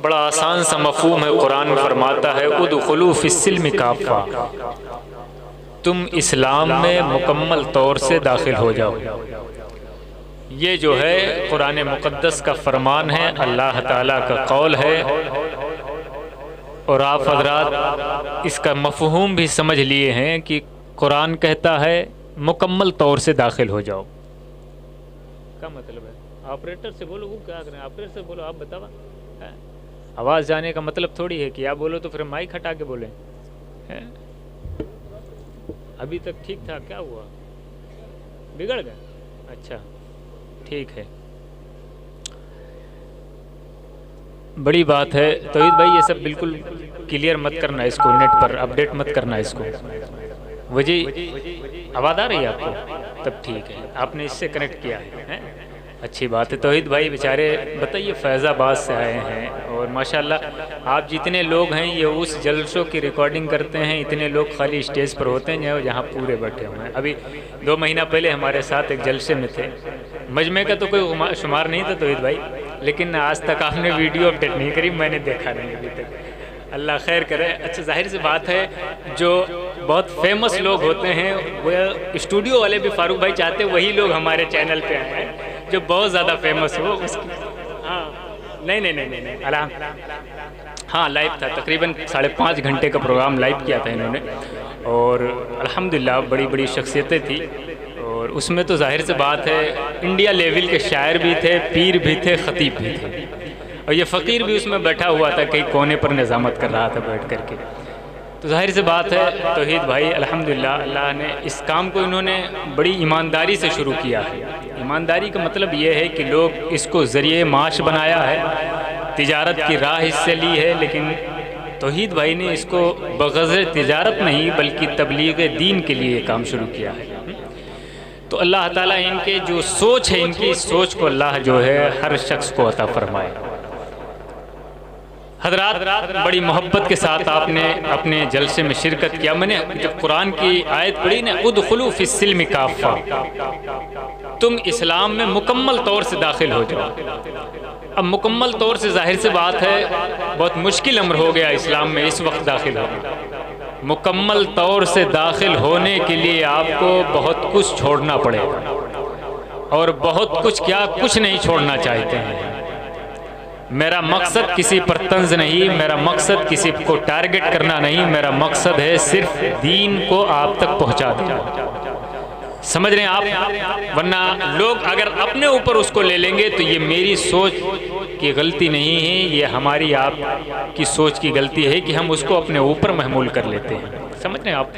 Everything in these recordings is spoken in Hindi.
बड़ा आसान सा मफ़हूम है। कुरान में फरमाता है उदखुलू फिस्सिल्मि काफ़ा, तुम इस्लाम में मुकम्मल तौर से दाखिल हो जाओ। ये जो है कुरान मुक़द्दस का फरमान है, अल्लाह ताला का कौल है। और आप हज़रात इसका मफ़हूम भी समझ लिए हैं कि कुरान कहता है मुकम्मल तौर से दाखिल हो जाओ। क्या मतलब है? ऑपरेटर से बोलो, वो क्या करें? ऑपरेटर से बोलो, आप बताओ। आवाज़ जाने का मतलब थोड़ी है कि आप बोलो तो फिर माइक हटा के बोलें। अभी तक ठीक था, क्या हुआ? बिगड़ गए? अच्छा ठीक है, बड़ी बात है। तौहीद भाई ये सब बिल्कुल क्लियर मत करना, इसको नेट पर अपडेट मत करना इसको। वजह आवाज़ आ रही है आपको? तब ठीक है, आपने इससे कनेक्ट किया है, अच्छी बात है। तौहीद भाई बेचारे बताइए फैज़ाबाद से आए हैं और माशाल्लाह आप जितने लोग हैं ये उस जलसों की रिकॉर्डिंग करते हैं। इतने लोग खाली स्टेज पर होते हैं जहाँ पूरे बैठे हुए हैं। अभी 2 महीना पहले हमारे साथ एक जलसे में थे, मजमे का तो कोई शुमार नहीं था तौहीद भाई, लेकिन आज तक आपने वीडियो अपडेट नहीं करी, मैंने देखा नहीं अभी तक। अल्लाह खैर करे। अच्छा जाहिर सी बात है जो बहुत फेमस लोग होते हैं वो स्टूडियो वाले भी फारूक भाई चाहते वही लोग हमारे चैनल पे आए हैं जो बहुत ज़्यादा फेमस हो उसकी। हाँ नहीं आराम, हाँ लाइव था, तकरीबन 5.5 घंटे का प्रोग्राम लाइव किया था इन्होंने और अल्हम्दुलिल्लाह बड़ी बड़ी शख्सियतें थी। और उसमें तो जाहिर सी बात है इंडिया लेवल के शायर भी थे, पीर भी थे, ख़तीब भी थे और ये फ़कीर भी उसमें बैठा हुआ था, कहीं कोने पर निज़ामत कर रहा था बैठ करके। तो जाहिर सी बात है तौहीद भाई अल्हम्दुलिल्लाह अल्लाह ने इस काम को इन्होंने बड़ी ईमानदारी से शुरू किया है। ईमानदारी का मतलब ये है कि लोग इसको ज़रिए माश बनाया है, तिजारत की राह इससे ली है, लेकिन तौहीद भाई ने इसको बग़ज़ तिजारत नहीं बल्कि तबलीग दीन के लिए काम शुरू किया है। तो अल्लाह ताला इनके जो सोच है, इनकी सोच को अल्लाह जो है हर शख्स को अता फरमाए। हज़रात बड़ी मोहब्बत के साथ आपने अपने जलसे में शिरकत किया। मैंने जब कुरान की आयत पढ़ी ना उदखुलू फिस्सिल्मि काफ़ा, तुम इस्लाम में मुकम्मल तौर से दाखिल हो जाओ। अब मुकम्मल तौर से जाहिर से बात है बहुत मुश्किल अमर हो गया इस्लाम में इस वक्त दाखिल होना। मुकम्मल तौर से दाखिल होने के लिए आपको बहुत कुछ छोड़ना पड़ेगा और बहुत कुछ क्या कुछ नहीं छोड़ना चाहते हैं। मेरा मकसद किसी पर तंज नहीं, मेरा मकसद किसी को टारगेट करना नहीं, मेरा मकसद है सिर्फ दीन को आप तक पहुंचा देना। समझ रहे हैं आप? वरना लोग अगर अपने ऊपर उसको ले लेंगे तो ये मेरी सोच की गलती नहीं है, ये हमारी आप की सोच की गलती है कि हम उसको अपने ऊपर महमूल कर लेते हैं। समझ रहे हैं आप?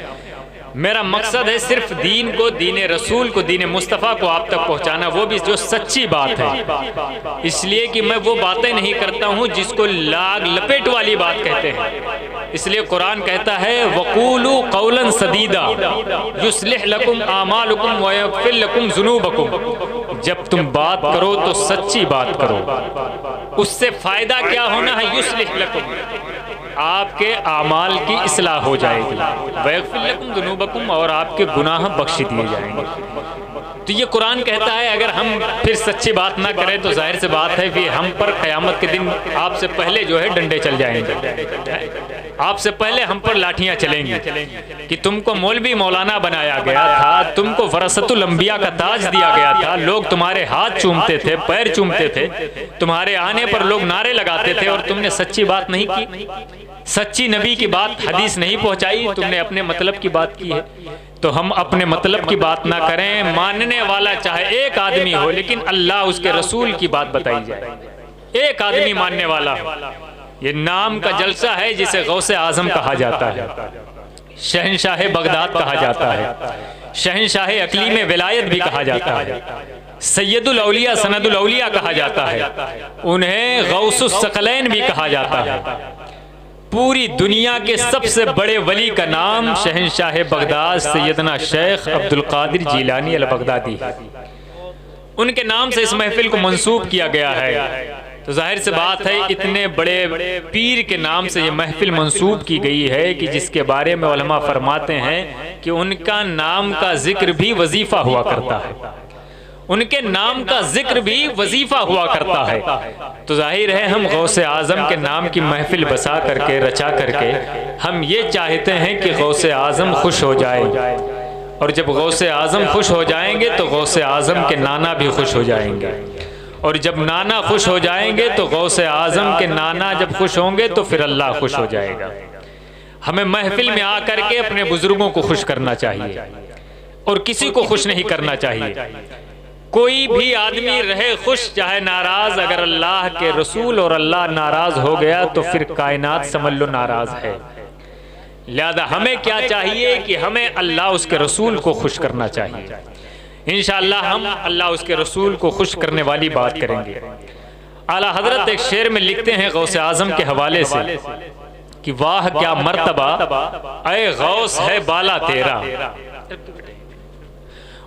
मेरा मकसद है सिर्फ दीन को, दीन रसूल को, दीन मुस्तफ़ा को आप तक पहुंचाना, वो भी जो सच्ची बात है। इसलिए कि मैं वो बातें नहीं करता हूँ जिसको लाग लपेट वाली बात कहते हैं। इसलिए कुरान कहता है वक़ूलू क़ौलन सदीदा युस्लिह लकुम आमालुकुम व यग़फिर लकुम ज़ुनूबकुम। जब तुम बात करो तो सच्ची बात करो, उससे फ़ायदा क्या होना है? युस्लिह लकुम, आपके आमाल की इस्लाह हो जाएगी, वयग़फिर लकुम ज़ुनूबकुम, और आपके गुनाह बख्श दिए जाएंगे। तो ये कुरान कहता है अगर हम फिर सच्ची बात ना करें तो जाहिर से बात है कि हम पर क़यामत के दिन आपसे पहले जो है डंडे चल जाएंगे, आपसे पहले हम पर लाठियां चलेंगी कि तुमको मौलवी मौलाना बनाया गया था, तुमको वरसतुल अंबिया का ताज दिया गया था, लोग तुम्हारे हाथ चूमते थे, पैर चूमते थे, तुम्हारे आने पर लोग नारे लगाते थे और तुमने सच्ची बात नहीं की, सच्ची नबी की बात हदीस नहीं पहुंचाई, तुमने अपने मतलब की बात की है। तो हम अपने मतलब की बात ना करें, मानने वाला चाहे एक आदमी हो लेकिन अल्लाह उसके रसूल की बात बताई जाए, एक आदमी मानने वाला। ये नाम का जलसा है जिसे गौसे आजम कहा जाता है, शहनशाह बगदाद कहा जाता है, शहनशाह अकलीम विलायत भी कहा जाता है, सैयदुल औलिया सनदुल औलिया कहा जाता है, उन्हें गौसुस सकलैन भी कहा जाता है। पूरी दुनिया के सबसे बड़े वली का नाम शहनशाह बगदाद सैयदना शेख अब्दुल कादिर जिलानी अल बगदादी, उनके नाम से इस महफिल को मंसूब किया गया है। तो जाहिर से बात है इतने बड़े पीर के नाम से ये महफिल मंसूब की गई है कि जिसके बारे में उलमा फरमाते हैं कि उनका नाम का जिक्र भी वजीफा हुआ करता है, उनके नाम का जिक्र भी वजीफा हुआ करता है। तो जाहिर है हम गौसे आज़म के नाम की महफिल बसा करके, रचा करके हम ये चाहते हैं कि गौसे आज़म खुश हो जाए, और जब गौसे आज़म खुश हो जाएंगे तो गौसे आज़म के नाना भी खुश हो जाएंगे, और जब नाना खुश हो जाएंगे तो गौसे आज़म के नाना जब खुश होंगे तो फिर अल्लाह खुश हो जाएगा। हमें महफिल में आकर के अपने बुजुर्गों को खुश करना चाहिए और किसी को खुश नहीं करना चाहिए। कोई भी आदमी रहे खुश चाहे नाराज, अगर अल्लाह के रसूल और अल्लाह नाराज हो गया तो फिर कायनात समझ लो नाराज है। लिहाजा हमें क्या चाहिए कि हमें अल्लाह उसके रसूल को खुश करना चाहिए। इंशाअल्लाह हम अल्लाह उसके रसूल को खुश करने वाली बात करेंगे। आला हजरत एक शेर में लिखते हैं गौसे आज़म के हवाले से कि वाह क्या मर्तबा ऐ गौस है बाला तेरा,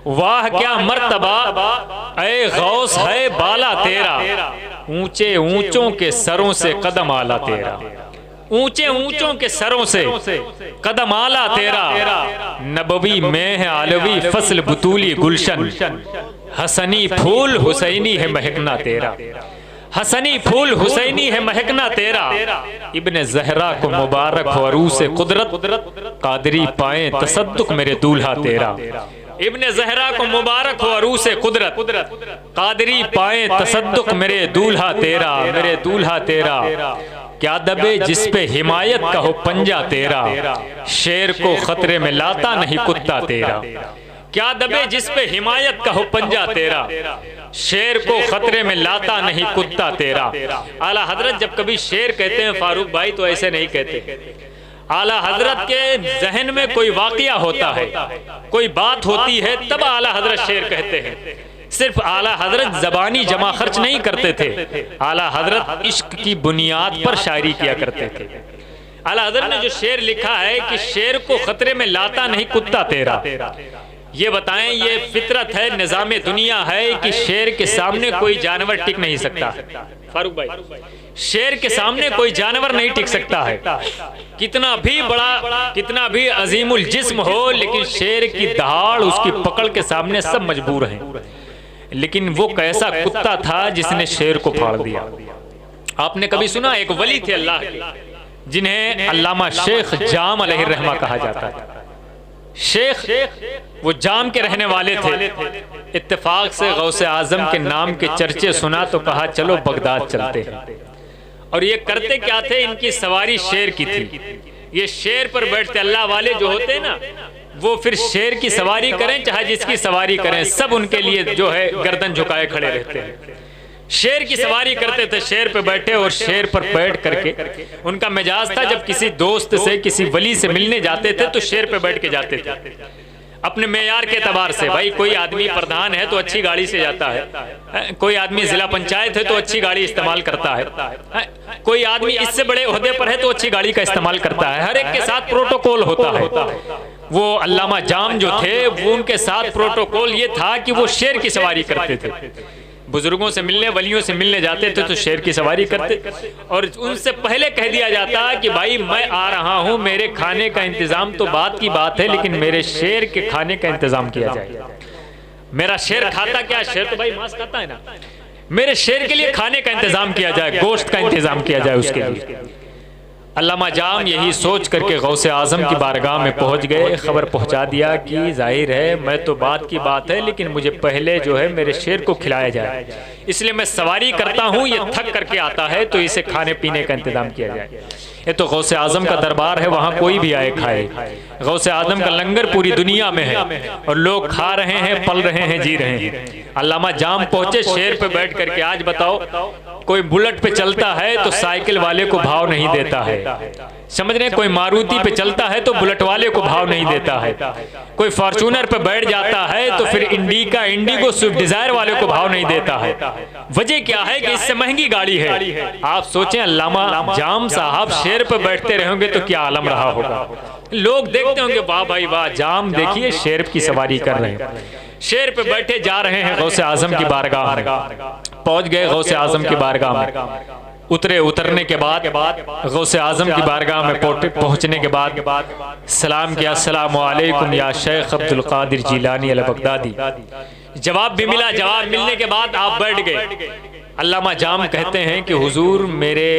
वाह क्या मर्तबा ऐ गौस है बाला तेरा, ऊंचे ऊंचों के सरों से कदम आला तेरा, ऊंचे ऊंचों के सरों से कदम आला तेरा, नबवी में है आलवी फसल बुतूली गुलशन, हसनी फूल हुसैनी है महकना तेरा, हसनी फूल हुसैनी है महकना तेरा, इब्ने ज़हरा को मुबारक हो अरूसे कुदरत, कादरी पाए तसद्दुक मेरे दूल्हा तेरा, इब्ने ज़हरा को मुबारक हो अरूसे कुदरत, कादरी पाए तसद्दुक मेरे दूल्हा तेरा, मेरे दूल्हा तेरा, क्या दबे जिस पे हिमायत का हो पंजा तेरा, शेर को खतरे में लाता नहीं कुत्ता तेरा, क्या दबे जिस पे हिमायत का हो पंजा तेरा, शेर को खतरे में लाता नहीं कुत्ता तेरा। आला हजरत जब कभी शेर कहते हैं फारूक भाई तो ऐसे नहीं कहते। आला हजरत के जहन में कोई वाकया होता है, कोई बात होती है, तब आला हजरत शेर कहते हैं। सिर्फ आला हजरत जबानी जमा खर्च नहीं करते थे, आला हजरत इश्क की बुनियाद पर शायरी किया करते थे। आला हजरत ने जो शेर लिखा है कि शेर को खतरे में लाता नहीं कुत्ता तेरा, ये बताएं ये फितरत है, निजामे दुनिया है कि शेर के सामने कोई जानवर टिक नहीं सकता। फारूक भाई, शेर के सामने कोई जानवर नहीं टिक सकता है, कितना भी बड़ा, कितना भी अजीमुल जिस्म हो, लेकिन शेर की दहाड़, उसकी पकड़ के सामने सब मजबूर हैं। लेकिन वो कैसा कुत्ता था जिसने शेर को फाड़ दिया। आपने कभी सुना एक वली थे अल्लाह के, जिन्हें अल्लामा शेख जाम अलैहिर्रहमा कहा जाता है। शेख वो जाम के रहने वाले थे। इत्तेफाक से गौसे आजम के नाम के चर्चे सुना तो कहा चलो बगदाद चलते हैं। और ये करते क्या थे, इनकी सवारी शेर की थी। ये शेर पर बैठते, अल्लाह वाले जो होते हैं ना, वो फिर शेर की सवारी करें चाहे जिसकी सवारी करें, सब उनके लिए जो है गर्दन झुकाए खड़े रहते हैं। शेर की सवारी करते थे, शेर पे बैठे और शेर पर बैठ करके उनका मिजाज था, जब किसी दोस्त से, किसी वली से मिलने जाते थे तो शेर पे बैठ के जाते थे। अपने मेयार के एतबार से, भाई कोई आदमी प्रधान है तो अच्छी गाड़ी से जाता है, कोई आदमी जिला पंचायत है तो अच्छी गाड़ी इस्तेमाल करता है, कोई आदमी इससे बड़े ओहदे पर है तो अच्छी गाड़ी का इस्तेमाल करता है। हर एक के साथ प्रोटोकॉल होता है। वो अल्लामा जाम जो थे, वो उनके साथ प्रोटोकॉल ये था कि वो शेर की सवारी करते थे। बुजुर्गों से मिलने, वलियों से मिलने जाते थे तो शेर की सवारी करते, और उनसे पहले कह दिया जाता कि भाई मैं आ रहा हूं, मेरे खाने का इंतजाम तो बात की बात है, लेकिन मेरे शेर के खाने का इंतजाम किया जाए। मेरा शेर खाता क्या, शेर तो भाई मांस खाता है ना, मेरे शेर के लिए खाने का इंतजाम किया जाए, गोश्त का इंतजाम किया जाए उसके लिए। अल्लामा जाम यही सोच करके गौसे आज़म की बारगाह में पहुंच गए। खबर पहुंचा दिया कि जाहिर है मैं तो बात की बात है, लेकिन मुझे पहले जो है मेरे शेर को खिलाया जाए, इसलिए मैं सवारी करता हूं, ये थक करके आता है तो इसे खाने पीने का इंतजाम किया जाए। ये तो गौसे आज़म का दरबार है, वहाँ कोई भी आए खाए। गौसे आज़म का लंगर पूरी दुनिया में है और लोग खा रहे हैं, पल रहे हैं, जी रहे हैं। अल्लामा जाम पहुंचे शेर पे बैठ करके। आज बताओ, कोई बुलेट पे चलता है तो साइकिल वाले को भाव नहीं देता है, समझ रहे हैं? कोई मारुति पे चलता है तो बुलेट वाले को भाव नहीं देता है। कोई फॉर्चूनर पे बैठ जाता है तो फिर इंडिगो, स्विफ्ट डिजायर वाले को भाव नहीं देता है। वजह क्या है कि इससे महंगी गाड़ी है। आप सोचें, अल्लामा जाम साहब शेर पे बैठते रहेंगे तो क्या आलम रहा होगा। लोग देखते होंगे वाह भाई वाह, जाम देखिए शेर की सवारी कर रहे हैं। शेर पे बैठे जा रहे हैं गौसे आजम की बारगाह में। पहुंच गए गौसे आजम की बारगाह में। उतरने के बाद गौसे आजम की बारगाह में पहुंचने के बाद सलाम किया, अस्सलामु अलैकुम या शेख अब्दुल कादिर जिलानी अल बगदादी, जवाब भी मिला। जवाब मिलने के बाद आप बैठ गए। अल्लामा जाम कहते हैं कि हुजूर मेरे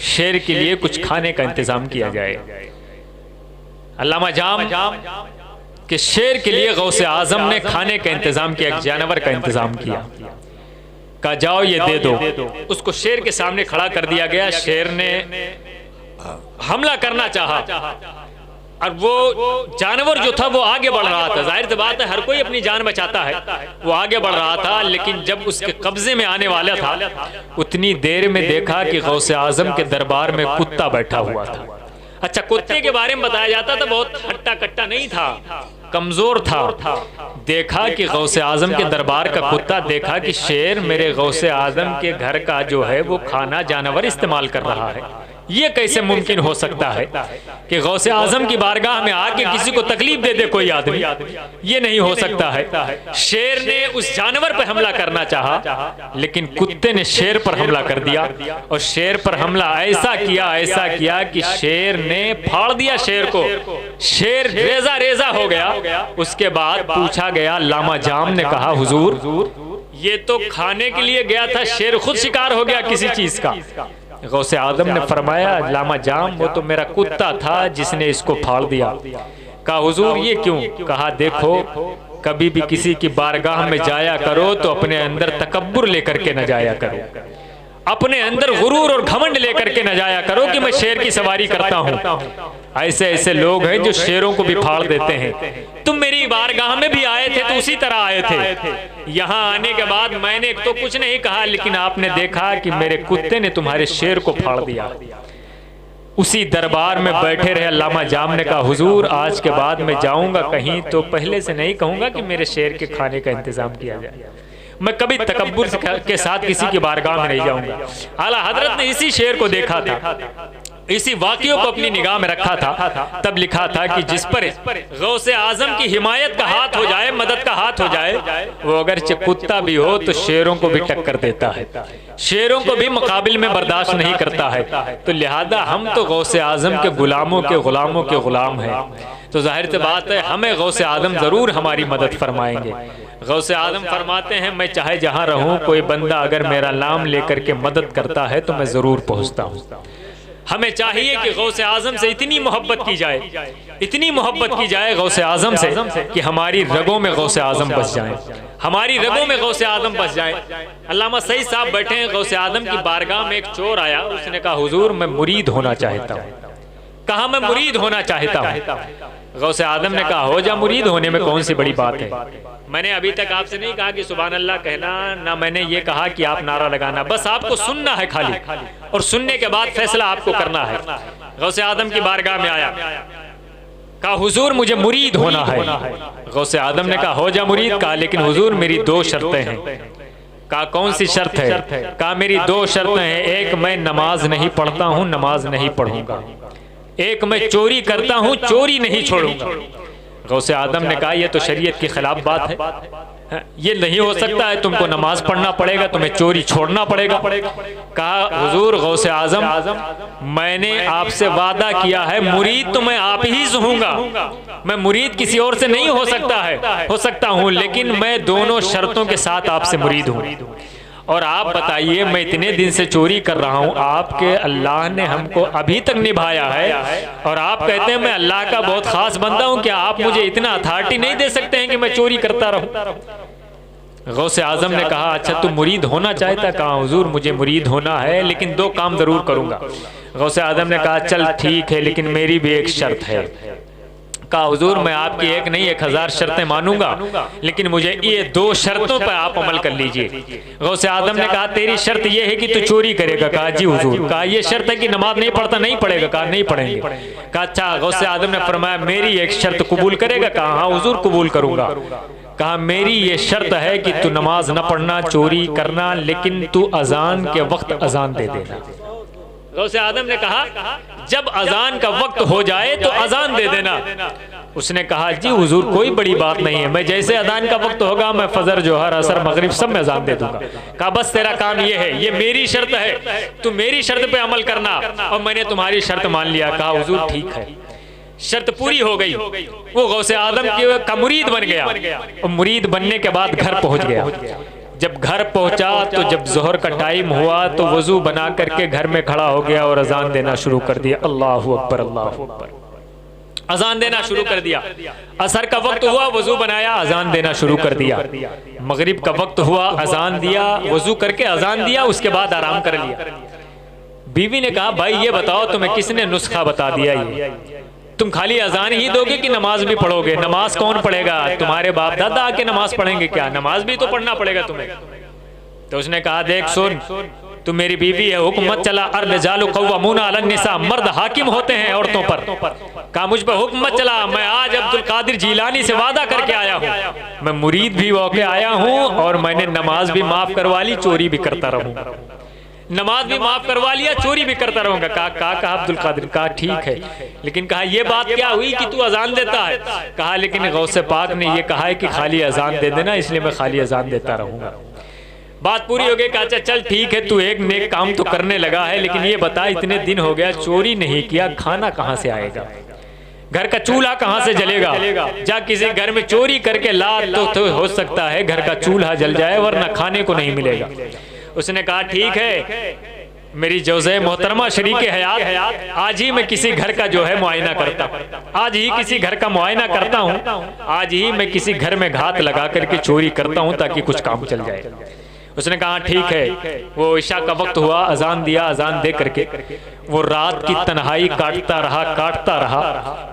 शेर के लिए कुछ खाने का इंतजाम किया जाए। अल्लामा जाम कि शेर के लिए गौसे आजम ने खाने का इंतजाम किया, एक जानवर का इंतजाम किया। कहा जाओ ये दे दो। उसको शेर के सामने खड़ा कर दिया गया। शेर ने हमला करना चाहा और वो जानवर जो था वो आगे बढ़ रहा था। जाहिर सी बात है हर कोई अपनी जान बचाता है, वो आगे बढ़ रहा था। लेकिन जब उसके कब्जे में आने वाला था उतनी देर में देखा कि गौसे आजम के दरबार में कुत्ता बैठा हुआ था। अच्छा, कुत्ते के बारे में बताया जाता था बहुत हट्टा कट्टा नहीं था, कमजोर था। देखा कि गौसे आजम के दरबार का कुत्ता, देखा कि शेर मेरे गौसे आजम के घर का जो है वो खाना जानवर इस्तेमाल कर रहा है। ये कैसे मुमकिन हो सकता है कि गौसे आजम की बारगाह में आके किसी को तकलीफ दे दे कोई आदमी? ये नहीं हो सकता है। शेर ने उस जानवर पर हमला करना चाहा, लेकिन कुत्ते ने शेर पर हमला कर दिया। और शेर पर हमला ऐसा किया कि शेर ने फाड़ दिया शेर को। शेर रेजा रेजा हो गया। उसके बाद पूछा गया, लामा जाम ने कहा हुजूर ये तो खाने के लिए गया था, शेर खुद शिकार हो गया किसी चीज का। गौसे आदम ने फरमाया, लामा जाम वो तो मेरा कुत्ता था जिसने इसको फाड़ दिया। कहा हुजूर ये क्यों? कहा देखो कभी भी किसी की बारगाह में जाया करो तो अपने अंदर तकब्बुर लेकर के न जाया करो, अपने अंदर गुरूर और घमंड लेकर के न जाया करो कि मैं शेर की सवारी करता हूँ। ऐसे ऐसे लोग हैं जो शेरों को भी फाड़ देते हैं। तुम मेरी बारगाह में भी आए थे तो उसी तरह आए थे। यहाँ आने के बाद मैंने तो कुछ नहीं कहा, लेकिन आपने देखा कि मेरे कुत्ते ने तुम्हारे शेर को फाड़ दिया। उसी दरबार में बैठे रहे। अल्लामा जाम ने कहा हुजूर आज के बाद मैं जाऊंगा कहीं तो पहले से नहीं कहूंगा कि मेरे शेर के खाने का इंतजाम किया जाए। मैं कभी तकब्बुर के साथ किसी की बारगाह में नहीं जाऊंगा। आला हजरत ने इसी शेर को देखा था, इसी वाक़ियों को अपनी निगाह में रखा था। तब लिखा था कि जिस पर गौसे आजम की हिमायत का हाथ हो जाए, मदद का हाथ हो जाए, वो अगरचे कुत्ता भी हो तो शेरों को भी टक्कर देता है, शेरों को भी मुकाबिल में बर्दाश्त नहीं करता है। तो लिहाजा हम तो गौसे आजम के गुलामों के गुलाम हैं। तो जाहिर सी बात है हमें गौसे आजम जरूर हमारी मदद फरमाएंगे। गौसे आजम फरमाते हैं मैं चाहे जहां रहूं, कोई बंदा अगर मेरा नाम लेकर के मदद करता है तो मैं जरूर पहुंचता हूं। हमें चाहिए कि गौसे आजम से इतनी मोहब्बत की जाए, इतनी मोहब्बत की जाए गौसे आजम से कि हमारी रगों में गौसे आजम बस जाए, हमारी रगों में गौसे आजम बस जाए। अल्लामा सईद साहब बैठे हैं, गौसे आजम की बारगाह में एक चोर आया। उसने कहा हुजूर मैं मुरीद होना चाहता हूँ। कहा मैं मुरीद होना चाहता हूँ। गौसे आजम ने कहा हो जा, मुरीद होने में कौन सी बड़ी बात है। मैंने अभी तक आपसे नहीं कहा कि सुभान अल्लाह कहना, ना मैंने ये कहा कि आप नारा लगाना, बस आपको सुनना है खाली, और सुनने के बाद फैसला आपको करना है। गौसे आदम की बारगाह में आया, कहा हुजूर मुझे मुरीद होना है। गौसे आदम ने कहा हो जा मुरीद। कहा लेकिन हुजूर मेरी दो शर्तें हैं। कहा कौन सी शर्त है? कहा मेरी दो शर्तें हैं, एक मैं नमाज नहीं पढ़ता हूँ, नमाज नहीं पढ़ूंगा, एक मैं चोरी करता हूँ, चोरी नहीं छोड़ूंगा। गौसे आदम ने कहा यह तो शरीयत के खिलाफ बात है, ये नहीं हो सकता है, तुमको नमाज पढ़ना पड़ेगा, तुम्हें चोरी छोड़ना पड़ेगा। कहा हुजूर गौसे आजम मैंने आपसे वादा किया है, मुरीद तो मैं आप ही से हूँगा, मैं मुरीद किसी और से नहीं हो सकता है, हो सकता हूँ, लेकिन मैं दोनों शर्तों के साथ आपसे मुरीद हूँ। और आप बताइए मैं इतने दिन से चोरी कर रहा हूँ, आपके अल्लाह ने हमको अभी तक निभाया है, और आप कहते हैं मैं अल्लाह का बहुत खास बंदा हूँ, क्या आप मुझे इतना अथॉरिटी नहीं दे सकते हैं कि मैं चोरी करता रहूं? गौसे आजम ने कहा अच्छा तू मुरीद होना चाहता? कहा हुजूर मुझे मुरीद होना है, लेकिन दो काम जरूर करूंगा। गौसे आजम ने कहा चल ठीक है, लेकिन मेरी भी एक शर्त है। कहा हुजूर मैं आपकी एक नहीं 1000 शर्तें मानूंगा, लेकिन मुझे ये दो शर्तों पर आप अमल कर लीजिए। गौसे आदम ने कहा तेरी शर्त ये है कि तू चोरी करेगा? कहा जी हुजूर। कहा ये शर्त है कि नमाज नहीं पढ़ता? नहीं पढ़ेगा? कहा नहीं पढ़ेंगे। कहा अच्छा। गौसे आदम ने फरमाया मेरी एक शर्त कबूल करेगा? कहा हाँ हुजूर कबूल करूंगा। कहा मेरी ये शर्त है कि तू नमाज न पढ़ना, चोरी करना, लेकिन तू अजान के वक्त अजान दे देना। गौसे आदम ने कहा जब अजान का वक्त हो जाए तो अजान दे देना। उसने कहा जी हुजूर कोई बड़ी बात नहीं है, मैं जैसे अजान का वक्त होगा मैं फजर जोहर असर मगरिब सब में अजान दे दूंगा। कहा बस तेरा काम ये है, ये मेरी शर्त है, तू मेरी शर्त पे अमल करना, और मैंने तुम्हारी शर्त मान लिया। कहा हुजूर ठीक है। शर्त पूरी हो गई, वो गौसे आदम का मुरीद बन गया। और मुरीद बनने के बाद घर पहुंच गया। जब घर पहुंचा तो जब जोहर का टाइम हुआ तो वजू बना करके घर में खड़ा हो गया और अजान देना शुरू कर दिया। अल्लाहु अकबर, अल्लाहु अकबर, अजान देना शुरू कर दिया। असर का वक्त हुआ, वजू बनाया, अजान देना शुरू कर दिया। मगरिब का वक्त हुआ, अजान दिया, वजू करके अजान दिया, उसके बाद आराम कर लिया। बीवी ने कहा, भाई ये बताओ तुम्हें किसने नुस्खा बता दिया? ये तुम खाली अजान ही दोगे कि नमाज भी पढ़ोगे? नमाज कौन पढ़ेगा? तुम्हारे बाप दादा आके नमाज पढ़ेंगे क्या? नमाज भी तो पढ़ना पड़ेगा तुम्हें। तो उसने कहा, देख सुन, तू मेरी बीवी है, हुक्म मत चला। अर्रिजालु क़व्वामूना अलन निसा, मर्द हाकिम होते हैं औरतों पर। कहा, मुझ पर हुक्म मत चला। मैं आज अब्दुल कादिर जीलानी से वादा करके आया हूँ, मैं मुरीद भी होके आया हूँ और मैंने नमाज भी माफ करवा ली, चोरी भी करता रहूंगा। नमाज भी माफ करवा लिया, चोरी भी करता रहूंगा। कहा अब्दुल कादिर, कहा ठीक है, लेकिन कहा ये बात क्या हुई कि तू अजान देता है? कहा लेकिन गौसे पाक ने ये कहा है कि खाली अजान दे देना, इसलिए मैं खाली अजान देता रहूंगा। बात पूरी हो गई। कहा अच्छा चल ठीक है, तू एक नेक काम तो करने लगा है, लेकिन ये बता, इतने दिन हो गया चोरी नहीं किया, खाना कहाँ से आएगा? घर का चूल्हा कहाँ से जलेगा? जा किसी घर में चोरी करके ला तो हो सकता है घर का चूल्हा जल जाए, वरना खाने को नहीं मिलेगा। उसने कहा ठीक है, मेरी जोज़े मोहतरमा शरीक हयात, आज ही मैं किसी घर का जो है मुआयना करता हूँ, आज ही किसी घर का मुआयना करता हूँ, आज ही मैं किसी घर में घात लगा करके चोरी करता हूँ ताकि कुछ काम चल जाए। उसने कहा ठीक है। वो ईशा का वक्त हुआ, अजान दिया, अजान दे करके वो रात की तन्हाई काटता रहा, काटता रहा।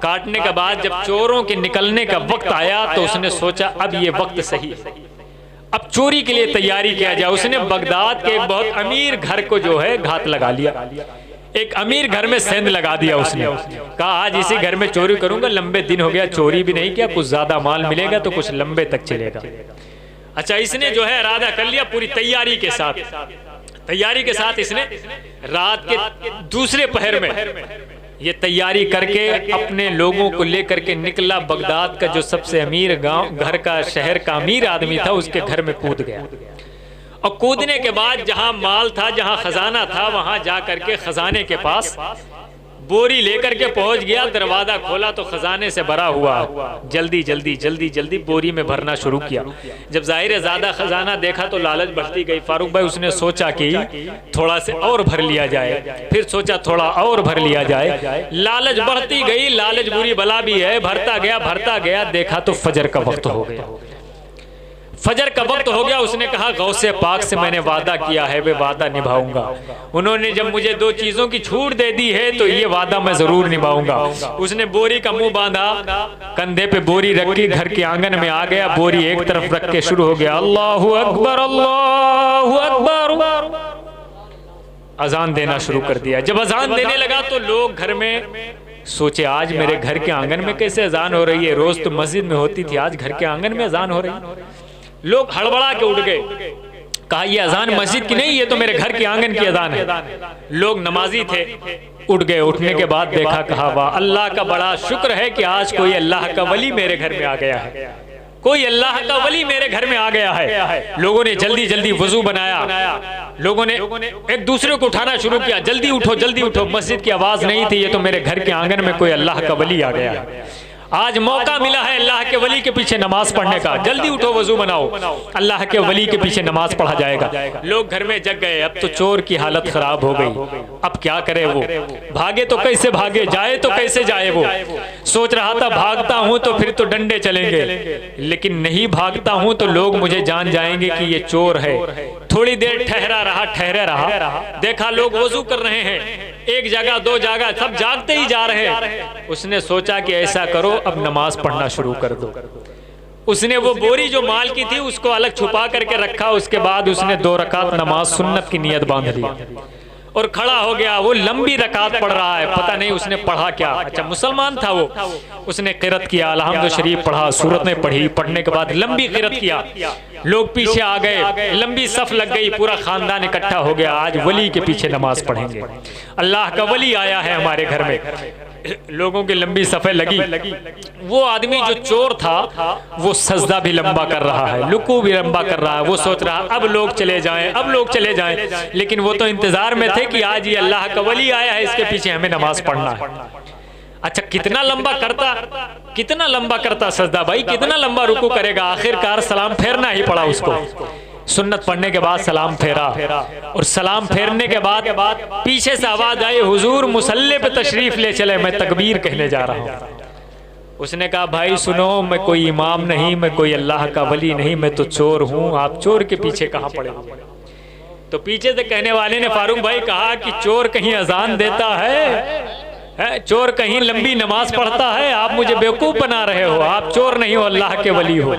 काटने के बाद जब चोरों के निकलने का वक्त आया तो उसने सोचा अब ये वक्त सही है, अब चोरी के लिए तैयारी किया जाए। उसने बगदाद के एक बहुत अमीर घर को जो है घात लगा लिया, एक अमीर घर में सेंध लगा दिया। उसने कहा आज इसी घर में चोरी करूंगा, लंबे दिन हो गया चोरी भी नहीं किया, कुछ ज्यादा माल मिलेगा तो कुछ लंबे तक चलेगा। अच्छा, इसने जो है इरादा कर लिया पूरी तैयारी के साथ। तैयारी के साथ इसने रात के दूसरे पहर में ये तैयारी करके अपने लोगों को लेकर के निकला। बगदाद का जो सबसे अमीर गांव घर का शहर का अमीर आदमी था उसके घर में कूद गया, और कूदने के बाद जहां माल था, जहां खजाना था, वहां जा करके खजाने के पास बोरी लेकर के पहुंच गया। दरवाजा खोला तो खजाने से भरा हुआ, जल्दी जल्दी जल्दी जल्दी बोरी में भरना शुरू किया। जब जाहिर ज्यादा खजाना देखा तो लालच बढ़ती गई। फारूक भाई उसने सोचा कि थोड़ा से और भर लिया जाए, फिर सोचा थोड़ा और भर लिया जाए। लालच बढ़ती गई, लालच बुरी बला भी है। भरता गया भरता गया, देखा तो फजर का वक्त हो गया। फजर का वक्त हो गया। उसने कहा गौसे पाक से मैंने वादा किया है, वे वादा निभाऊंगा। उन्होंने जब मुझे दो चीजों की छूट दे दी है तो ये वादा मैं जरूर निभाऊंगा। उसने बोरी का मुंह बांधा, कंधे पे बोरी रखी, घर के आंगन में आ गया, बोरी एक तरफ रख के शुरू हो गया अल्लाहु अकबर, अल्लाहु अकबर। अजान देना शुरू कर दिया। जब अजान देने लगा तो लोग घर में सोचे आज मेरे घर के आंगन में कैसे अजान हो रही है? रोज तो मस्जिद में होती थी, आज घर के आंगन में अजान हो रही है। लोग हड़बड़ा के उठ गए। कहा ये अजान मस्जिद की नहीं, ये तो मेरे घर के आंगन की अजान है। लोग नमाजी थे, उठ गए। उठने के बाद देखा, कहा वाह, अल्लाह का बड़ा शुक्र है कि आज कोई अल्लाह का वली मेरे घर में आ गया है, कोई अल्लाह का वली मेरे घर में आ गया है। लोगों ने जल्दी जल्दी वजू बनाया, लोगों ने एक दूसरे को उठाना शुरू किया, जल्दी उठो जल्दी उठो। मस्जिद की आवाज नहीं थी, ये तो मेरे घर के आंगन में कोई अल्लाह का वली आ गया है। आज मौका मिला है अल्लाह के वली के पीछे नमाज पढ़ने का, जल्दी उठो वजू बनाओ, अल्लाह के वली के पीछे नमाज पढ़ा जाएगा। लोग घर में जग गए। अब तो चोर की हालत खराब हो गई, अब क्या करे वो? भागे तो कैसे भागे, जाए तो कैसे जाए? वो सोच रहा था भागता हूं तो फिर तो डंडे चलेंगे, लेकिन नहीं भागता हूं तो लोग मुझे जान जाएंगे कि ये चोर है। थोड़ी देर ठहरा रहा, देखा लोग वजू कर रहे हैं, एक जगह दो जगह, सब जागते ही जा रहे हैं। उसने सोचा कि ऐसा करो, अब नमाज पढ़ना शुरू कर दो। उसने वो बोरी जो माल की थी उसको अलग छुपा करके रखा। उसके बाद उसने 2 रकात नमाज सुन्नत की नियत बांध ली और खड़ा हो गया। वो लंबी रकात पढ़ रहा है, पता नहीं उसने पढ़ा क्या। अच्छा, मुसलमान था वो। उसने क़िरात किया, अलहम्दुलिल्लाह शरीफ पढ़ा, सूरत में पढ़ी। पढ़ने के बाद लंबी क़िरात किया, लोग पीछे आ गए, लंबी सफ लग गई, पूरा खानदान इकट्ठा हो गया। आज वली के पीछे नमाज पढ़ेंगे, अल्लाह का वली आया है हमारे घर में। लोगों की लंबी सफे लगी। वो आदमी जो चोर था वो सजदा भी लंबा कर रहा है, रुकू भी लंबा कर रहा है। वो सोच रहा अब लोग चले जाएं, अब लोग चले जाएं, लेकिन वो तो इंतजार में थे कि आज ये अल्लाह का वली आया है, इसके पीछे हमें नमाज पढ़ना है। अच्छा कितना लंबा करता सजदा भाई, कितना लंबा रुकू करेगा, आखिरकार सलाम फेरना ही पड़ा उसको। सुन्नत पढ़ने के बाद सलाम फेरा, और सलाम फेरने के बाद पीछे से आवाज आई, हुजूर मुसल्ले पे तशरीफ ले चले, मैं तकबीर कहने जा रहा हूँ। उसने कहा भाई सुनो, मैं कोई इमाम नहीं, मैं कोई अल्लाह का वली नहीं, मैं तो चोर हूँ, आप चोर के पीछे कहाँ पड़े। तो पीछे से कहने वाले ने फारूक भाई कहा कि चोर कहीं अजान देता है, चोर कहीं लंबी नमाज पढ़ता है, आप मुझे बेवकूफ बना रहे हो, आप चोर नहीं हो, अल्लाह के वली हो,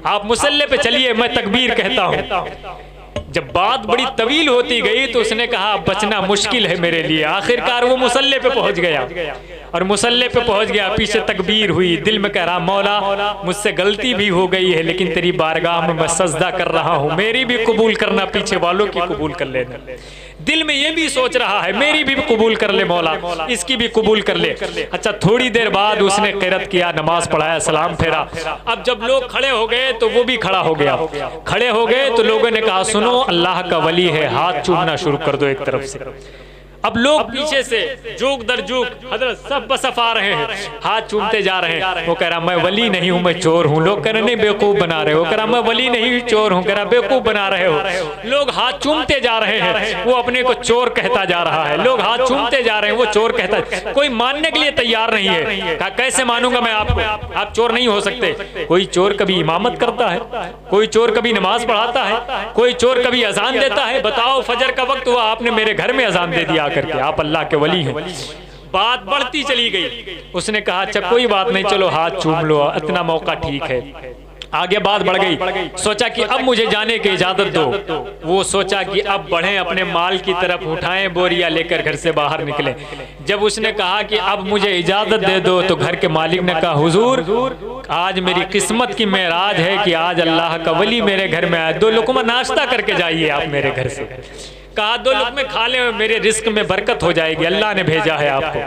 आप मुसल्ले पे चलिए, मैं तकबीर कहता हूँ। जब बात बड़ी तवील होती गई तो उसने कहा बचना मुश्किल है मेरे लिए। आखिरकार वो मुसल्ले पे पहुंच गया, और मुसल्ले पे पहुंच गया, पीछे तकबीर हुई, दिल में कह रहा मौला मुझसे गलती भी हो गई है, लेकिन तेरी बारगाह में मैं सजदा कर रहा हूँ, मेरी भी कबूल करना, पीछे वालों की कबूल कर लेना। दिल में ये भी सोच रहा है मेरी भी कबूल कर ले मौला, इसकी भी कबूल कर ले। अच्छा थोड़ी देर बाद उसने क़िरात किया, नमाज पढ़ाया, सलाम फेरा। अब जब लोग खड़े हो गए तो वो भी खड़ा हो गया। खड़े हो गए तो लोगों ने कहा सुनो अल्लाह का वली है, हाथ चूमना शुरू कर दो एक तरफ से। अब लोग पीछे से जुग दर जुग हजरत सब बसफ आ रहे हैं, हाथ चूमते जा रहे हैं। वो कह रहा मैं वली नहीं हूँ, मैं चोर हूँ। लोग कह रहे नहीं बेवकूफ बना रहे हो, कह रहा मैं वली नहीं चोर हूँ, कह रहा बेवकूफ बना रहे हो। लोग हाथ चूमते जा रहे हैं, वो अपने को चोर कहता जा रहा है। लोग हाथ चूमते जा रहे हैं, वो चोर कहता, कोई मानने के लिए तैयार नहीं है। कहा कैसे मानूंगा मैं आपको, आप चोर नहीं हो सकते। कोई चोर कभी इमामत करता है, कोई चोर कभी नमाज पढ़ाता है, कोई चोर कभी अजान देता है। बताओ फजर का वक्त हुआ, आपने मेरे घर में अजान दे दिया करके, आप अल्लाह के वली हैं। बात बढ़ती चली गई। उसने कहा अच्छा कोई बात नहीं, चलो हाथ चूम लो, इतना मौका ठीक है। आगे बात बढ़ गई, सोचा कि अब मुझे जाने की इजाजत दो। वो सोचा कि अब बढ़ें, अपने माल की तरफ उठाएं, बोरिया लेकर घर से बाहर निकले। जब उसने कहा कि अब मुझे इजाजत दे दो तो घर के मालिक ने कहा हुजूर आज मेरी किस्मत की मेराज है कि आज अल्लाह का वली मेरे घर में आया, 2 लुकमा नाश्ता करके जाइए आप मेरे घर से। कहा 2 लुकमे खा ले, मेरे रिस्क में बरकत हो जाएगी, अल्लाह ने भेजा है आपको।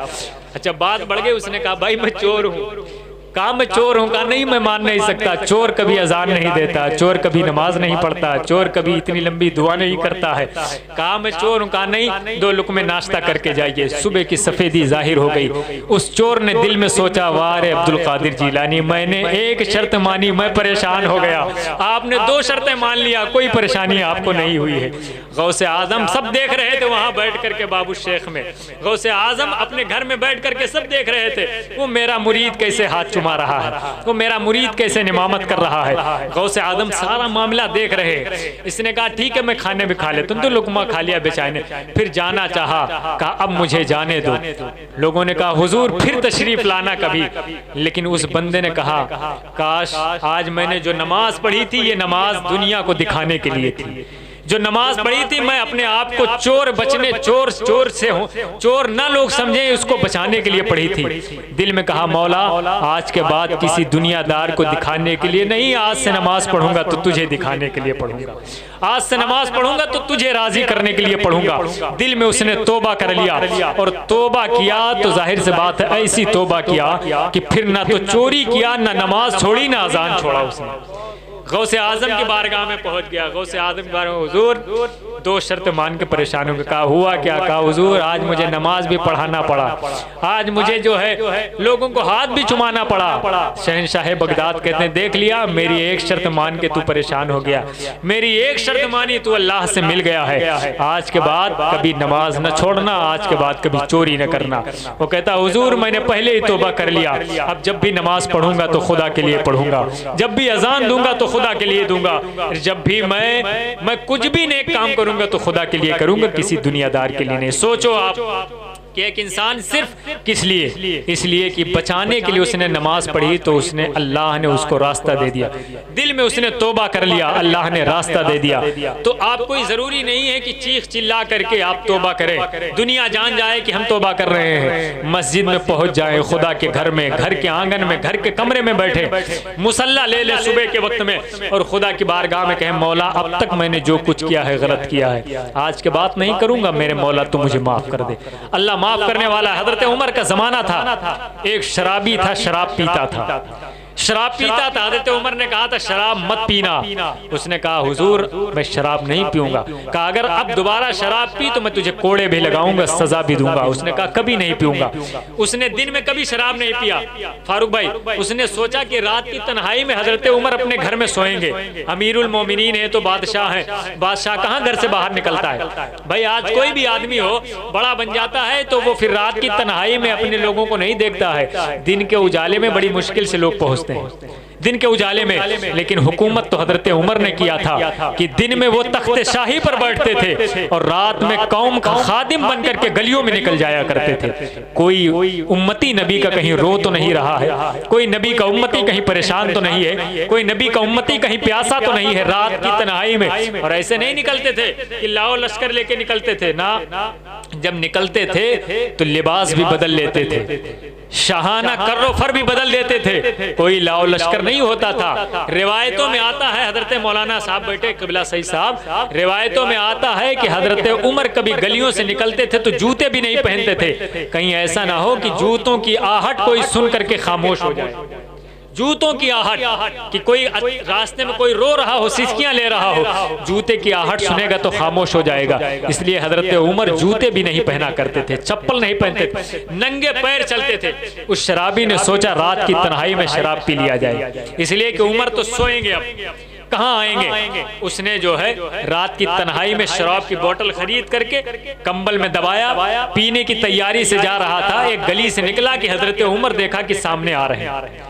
अच्छा बात बढ़ गई। उसने कहा भाई मैं चोर हूँ। कहा मैं चोर हूँ। कहा नहीं मैं मान नहीं सकता, चोर कभी अजान नहीं देता, चोर कभी नमाज नहीं पढ़ता, चोर कभी इतनी लंबी दुआ नहीं करता है। कहा मैं चोर हूँ। कहा नहीं 2 लुकमे नाश्ता करके जाइए। सुबह की सफेदी जाहिर हो गई। उस चोर ने दिल में सोचा वाह रे अब्दुल कादिर जिलानी, मैंने एक शर्त मानी, मैं परेशान हो गया। आपने 2 शर्तें मान लिया, कोई परेशानी आपको नहीं हुई है। गौसे आजम सब देख रहे थे वहां बैठ करके, बाबू शेख में गौसे आजम अपने घर में बैठ करके सब देख रहे थे, वो मेरा मुरीद कैसे हाथ चुमा रहा है, वो मेरा मुरीद कैसे निमामत कर रहा है। गौसे आजम सारा मामला देख रहे। इसने कहा ठीक है मैं खाने भी खा ले, तुम तो लुकमा खा लिया बेचारे ने। फिर जाना चाहा, कहा अब मुझे जाने दो। लोगों ने कहा हुजूर फिर तशरीफ लाना कभी। लेकिन उस बंदे ने कहा काश आज मैंने जो नमाज पढ़ी थी ये नमाज दुनिया को दिखाने के लिए थी। जो नमाज पढ़ी थी मैं अपने आप को चोर बचने, चोर से हूँ, चोर ना लोग समझे, उसको बचाने के लिए पढ़ी थी। दिल में कहा मौला आज के बाद किसी दुनियादार को दिखाने के लिए नहीं, आज से नमाज पढ़ूंगा तो तुझे दिखाने के लिए पढ़ूंगा, आज से नमाज पढ़ूंगा तो तुझे राजी करने के लिए पढ़ूंगा। दिल में उसने तोबा कर लिया, और तोबा किया तो जाहिर से बात है ऐसी तोबा किया कि फिर ना तो चोरी किया, ना नमाज छोड़ी, ना अजान छोड़ा। उसने गौसे आजम की बारगाह में पहुंच गया। गौसे आजम की बारगाह में हुजूर 2 शर्त मान के परेशान हो गए। कहा हुआ क्या? कहा हुजूर आज मुझे नमाज भी पढ़ाना पड़ा, आज मुझे जो है लोगों को हाथ भी चुमाना पड़ा। शहनशाह बगदाद कहते हैं देख लिया मेरी एक शर्त मान के तू परेशान हो गया, मेरी एक शर्त मानी तू अल्लाह से मिल गया है, आज के बाद कभी नमाज न छोड़ना, आज के बाद कभी चोरी न करना। वो कहता हुजूर मैंने पहले ही तौबा कर लिया, अब जब भी नमाज पढ़ूंगा तो खुदा के लिए पढ़ूंगा, जब भी अजान दूंगा तो खुदा के लिए दूंगा, जब भी मैं कुछ भी नेक काम करूंगा तो खुदा के लिए करूंगा, किसी दुनियादार के लिए नहीं। सोचो आप कि एक इंसान सिर्फ किस लिए, इसलिए कि बचाने के लिए उसने नमाज पढ़ी तो उसने अल्लाह ने उसको रास्ता दे दिया। दिल में उसने तौबा कर लिया, अल्लाह ने रास्ता दे दिया। तो आप कोई जरूरी नहीं है कि चीख चिल्ला करके आप तौबा करें, दुनिया जान जाए कि हम तौबा कर रहे हैं। मस्जिद में पहुंच जाए, खुदा के घर में, घर के आंगन में, घर के कमरे में बैठे, मुसल्ला ले ले सुबह के वक्त में और खुदा की बारगाह में कहें मौला अब तक मैंने जो कुछ किया है गलत किया है, आज के बाद नहीं करूंगा, मेरे मौला तू मुझे माफ कर दे। अल्लाह माफ करने वाला। हजरत उमर का जमाना था, एक शराबी था, शराब पीता था, शराब पीता था। हज़रत उमर ने कहा था शराब मत पीना। उसने कहा हुजूर मैं शराब नहीं पीऊंगा। कहा अगर अब दोबारा शराब पी तो मैं तुझे कोड़े भी लगाऊंगा, सजा भी दूंगा। उसने कहा कभी नहीं पीऊंगा। उसने दिन में कभी शराब नहीं पिया। फारूक भाई, उसने सोचा कि रात की तन्हाई में हजरत उमर अपने घर में सोएंगे। अमीरुल मोमिनीन है तो बादशाह है, बादशाह कहाँ घर से बाहर निकलता है भाई। आज कोई भी आदमी हो बड़ा बन जाता है तो वो फिर रात की तन्हाई में अपने लोगों को नहीं देखता है। दिन के उजाले में बड़ी मुश्किल से लोग पहुंचते हैं, दिन के उजाले में। लेकिन हुकूमत तो हजरत उमर ने किया था कि दिन में वो तख्ते शाही पर बैठते थे और रात में कौम का खादिम बनकर के गलियों में निकल जाया करते थे। कोई उम्मती नबी का कहीं रो तो नहीं रहा है, कोई नबी का उम्मती कहीं परेशान तो नहीं है, कोई नबी का उम्मती कहीं प्यासा तो नहीं है रात की तन्हाई में। और ऐसे नहीं निकलते थे कि लाओ लश्कर लेके निकलते थे ना, जब निकलते थे तो लिबास भी बदल लेते थे, शाहाना कर्रो फर भी बदल देते थे, कोई लाओ लश्कर नहीं होता था। रिवायतों में आता है, हजरत मौलाना साहब बैठे किबला सही साहब, रिवायतों में आता है कि हजरत उमर कभी गलियों से निकलते थे तो जूते भी नहीं पहनते थे। कहीं ऐसा ना हो कि जूतों की आहट कोई सुन करके खामोश हो जाए, जूतों की आहट कि कोई रास्ते में कोई रो रहा हो, सिसकियां ले रहा हो, जूते की आहट सुनेगा तो खामोश हो जाएगा। इसलिए हजरत उमर जूते भी नहीं पहना करते थे, चप्पल नहीं पहनते थे, नंगे पैर चलते थे। उस शराबी ने सोचा रात की तन्हाई में शराब पी लिया जाए, इसलिए कि उमर तो सोएंगे, अब कहाँ आएंगे। उसने जो है रात की तन्हाई में शराब की बोतल खरीद करके कंबल में दबाया, पीने की तैयारी से जा रहा था। एक गली से निकला कि हजरत उमर देखा कि सामने आ रहे हैं।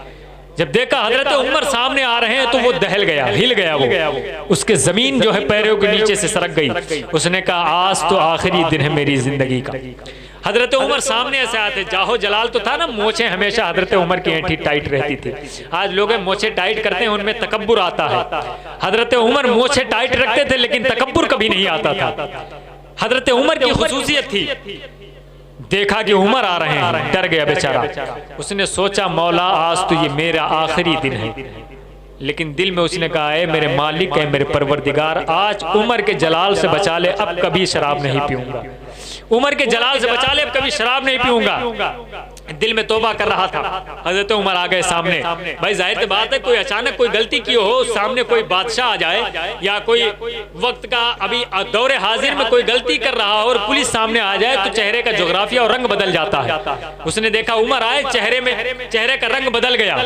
जब देखा हजरत उमर सामने आ रहे हैं तो वो दहल गया, हिल गया, वो उसके जमीन जो है पैरों के नीचे से सरक गई। उसने कहा आज तो आखिरी दिन है मेरी जिंदगी का। हजरत उमर सामने ऐसे आते, जाहो जलाल तो था ना, मोछे हमेशा हजरत उमर की ऐंठी टाइट रहती थी। आज लोग मोछे टाइट करते हैं, उनमें तकब्बुर आता है। हजरत उमर मोछे टाइट रखते थे लेकिन तकब्बुर कभी नहीं आता था। हजरत उमर की खुसूसियत थी, देखा कि उमर आ रहे हैं, डर गया बेचारा। उसने सोचा मौला आज तो ये मेरा आखिरी दिन है, लेकिन दिल में उसने कहा है मेरे मालिक है, मेरे परवरदिगार, आज उमर के जलाल से बचा ले, अब कभी शराब नहीं पीऊंगा। उमर के जलाल से बचा ले, अब कभी शराब नहीं पीऊंगा। दिल में तौबा कर रहा था। हजरत उमर आ गए सामने। भाई जाहिर सी बात है, कोई अचानक कोई गलती की हो, सामने कोई बादशाह आ जाए या कोई वक्त का अभी दौरे हाजिर में कोई गलती कर रहा हो और पुलिस सामने आ जाए तो चेहरे का जोग्राफिया और रंग बदल जाता है। उसने देखा उमर आए, चेहरे का रंग बदल गया,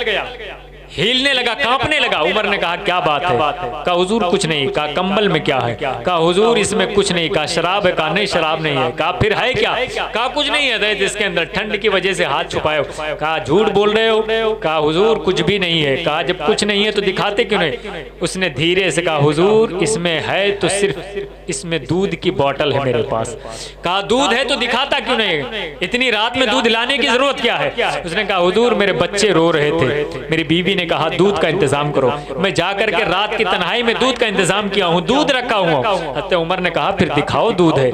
हिलने लगा, कांपने लगा। उमर ने कहा क्या बात है? कहा हुजूर कुछ नहीं। कहा कंबल में क्या है? कहा हुजूर इसमें कुछ नहीं। कहा शराब है? कहा नहीं शराब नहीं है। कहा फिर है क्या? कहा कुछ नहीं है इसके अंदर, ठंड की वजह से हाथ छुपाए हो। कहा झूठ बोल रहे हो? कहा हुजूर कुछ भी नहीं है। कहा जब कुछ नहीं है तो दिखाते क्यों नहीं? उसने धीरे से कहा हुजूर इसमें है तो सिर्फ इसमें दूध की बोतल है मेरे पास। कहा दूध है तो दिखाता क्यों नहीं? इतनी रात में दूध लाने की जरूरत क्या है? उसने कहा हुजूर मेरे बच्चे रो रहे थे, मेरी बीवी ने कहा दूध का इंतजाम करो, मैं जाकर के रात की तन्हाई में दूध का इंतजाम किया हूँ, दूध रखा हुआ। हज़रत उमर ने कहा फिर दिखाओ दूध है।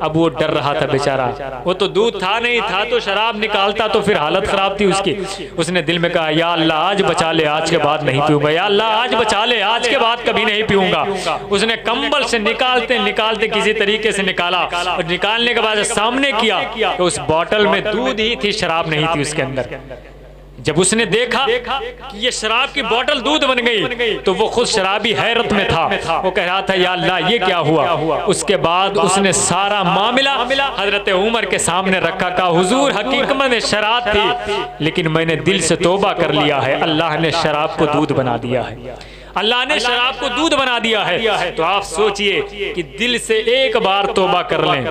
अब वो डर रहा था बेचारा, वो तो दूध था नहीं, था तो शराब, निकालता तो फिर हालत खराब थी उसकी। उसने दिल में कहा या अल्लाह आज बचा ले, आज के बाद नहीं पीऊंगा, या अल्लाह आज बचा ले, आज के बाद कभी नहीं पीऊंगा। उसने कंबल से निकालते निकालते किसी तरीके से निकाला और निकालने के बाद सामने किया तो उस बोतल में दूध ही थी, शराब नहीं थी उसके अंदर। जब उसने देखा कि ये शराब की बोतल दूध बन गई तो वो खुद शराबी हैरत में था। वो कह रहा था या अल्लाह ये क्या हुआ? उसके बाद उसने सारा मामला हजरत उमर के सामने रखा। कहा हुजूर हकीकत में शराब थी लेकिन मैंने दिल से तौबा कर लिया है, अल्लाह ने शराब को दूध बना दिया है, अल्लाह ने शराब को दूध बना दिया है। तो आप सोचिए कि दिल से एक बार तौबा कर लें,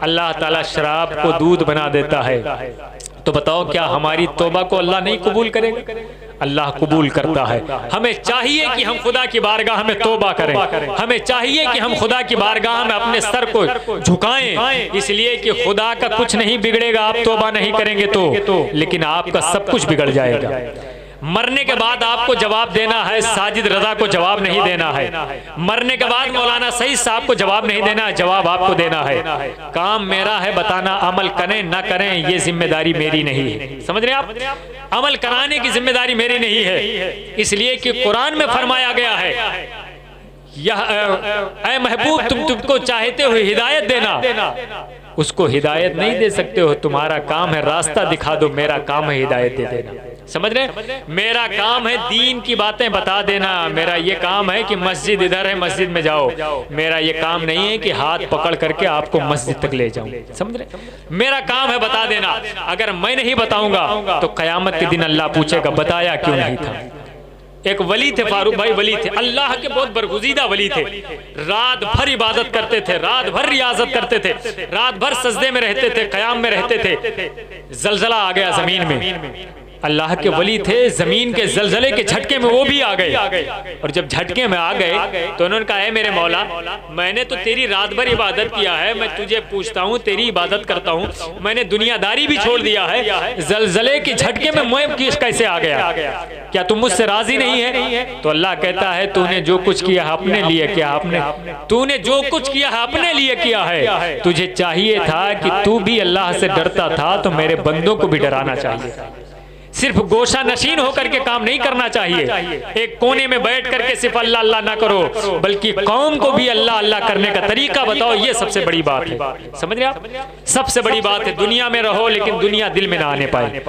अल्लाह ताला शराब को दूध बना देता है। तो बताओ क्या हमारी तौबा को अल्लाह नहीं कबूल करेगा? अल्लाह कबूल करता है। हमें चाहिए कि हम खुदा की बारगाह में तौबा करें, हमें चाहिए कि हम खुदा की बारगाह में अपने सर को झुकाएं, इसलिए कि खुदा का कुछ नहीं बिगड़ेगा आप तौबा नहीं करेंगे तो, लेकिन आपका सब कुछ बिगड़ जाएगा। मरने के बाद आपको जवाब देना है, साजिद रजा को जवाब नहीं देना है। मरने के बाद मौलाना सईद साहब को जवाब नहीं देना, जवाब आपको देना है। काम मेरा है बताना, अमल करें ना करें ये जिम्मेदारी मेरी नहीं है। समझ रहे आप? अमल कराने की जिम्मेदारी मेरी नहीं है, इसलिए कि कुरान में फरमाया गया है यह ऐ महबूब तुमको चाहते हो हिदायत देना, उसको हिदायत नहीं दे सकते हो, तुम्हारा काम है रास्ता दिखा दो, मेरा काम है हिदायत दे देना। समझ रहे? मेरा काम है दीन की बातें बता देना, मेरा ये काम है कि मस्जिद इधर है मस्जिद में जाओ, मेरा ये काम नहीं है कि हाथ पकड़ करके आपको मस्जिद तक ले जाऊं। समझ रहे? मेरा काम है बता देना। अगर मैं नहीं बताऊंगा तो कयामत के दिन अल्लाह पूछेगा बताया क्यों नहीं था। एक वली थे, फारूक भाई वली थे, अल्लाह के बहुत बरगुजीदा वली थे। रात भर इबादत करते थे, रात भर रियाजत करते थे, रात भर सजदे में रहते थे, कयाम में रहते थे। जलजला आ गया जमीन में, अल्लाह के वली थे, जमीन के जलजले के झटके में वो भी आ गए। और जब झटके में आ गए तो उन्होंने कहा है मेरे मौला, मैंने तो तेरी रात भर इबादत किया है, मैं तुझे पूछता हूँ, तेरी इबादत करता हूँ, मैंने दुनियादारी भी छोड़ दिया है, जलजले के झटके में मैं कैसे आ गया? क्या तुम मुझसे राजी नहीं है? तो अल्लाह कहता है तूने जो कुछ किया अपने लिए किया, तूने जो कुछ किया अपने लिए किया है। तुझे चाहिए था कि तू भी अल्लाह से डरता था तो मेरे बंदों को भी डराना चाहिए। सिर्फ गोशा नशीन होकर के काम नहीं करना चाहिए, एक कोने में बैठ करके सिर्फ अल्लाह अल्लाह ना करो, बल्कि कौम को भी अल्लाह अल्लाह करने का तरीका बताओ। ये सबसे बड़ी बात है, समझ रहे आप? सबसे बड़ी बात है दुनिया में रहो लेकिन दुनिया दिल में ना आने पाए।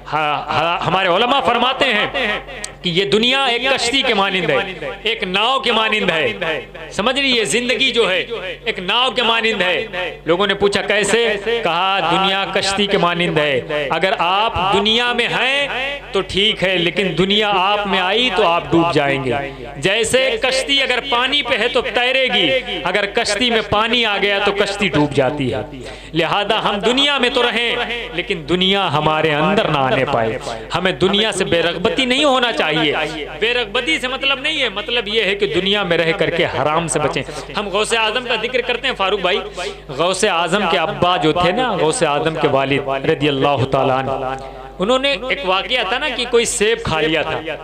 हमारे उलमा फरमाते हैं कि ये दुनिया एक कश्ती के मानिंद है, एक नाव के मानिंद है। समझ रही? ये जिंदगी जो है एक नाव के मानिंद है। लोगों ने पूछा कैसे? कहा दुनिया कश्ती के मानिंद है, अगर आप दुनिया में हैं तो ठीक है, लेकिन दुनिया आप में आई तो आप डूब जाएंगे। जैसे कश्ती अगर पानी पे है तो तैरेगी, अगर कश्ती में पानी आ गया तो कश्ती डूब जाती है। लिहाजा हम दुनिया में तो रहें लेकिन दुनिया हमारे अंदर ना आने पाए। हमें दुनिया से बेरगबती नहीं होना चाहिए। बेरगबती से मतलब नहीं है, मतलब ये है कि दुनिया में रह करके हराम से बचें। हम गौसे आजम का जिक्र करते हैं फारूक भाई, गौसे आजम के अब्बा जो थे ना, गौसे आजम के वालिद रदियल्लाहु ताला अन्हु, उन्होंने एक वाकया था ना कि कोई सेब खा लिया था।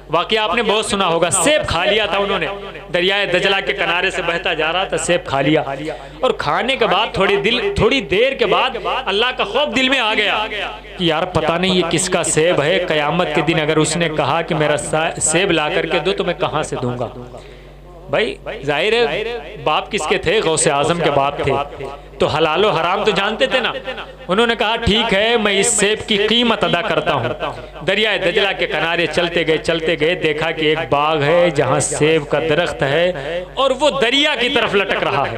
वाकया आपने बहुत सुना होगा, सेब खा लिया था उन्होंने, दरियाए दजला के किनारे से बहता जा रहा था, सेब खा लिया। और खाने के बाद थोड़ी देर के बाद अल्लाह का खौफ दिल में आ गया कि यार पता नहीं ये किसका सेब है, कयामत के दिन अगर उसने कहा कि मेरा सेब ला करके दो तो मैं कहाँ से दूंगा। भाई जाहिर है बाप किसके थे? गौसे आजम के बाप थे, तो हलालो हराम तो जानते थे ना। उन्होंने कहा ठीक है मैं इस सेब की कीमत अदा करता हूँ। दरियाए दजला के किनारे चलते गए, देखा कि एक बाग है जहाँ सेब का दरख्त है और वो दरिया की तरफ लटक रहा है,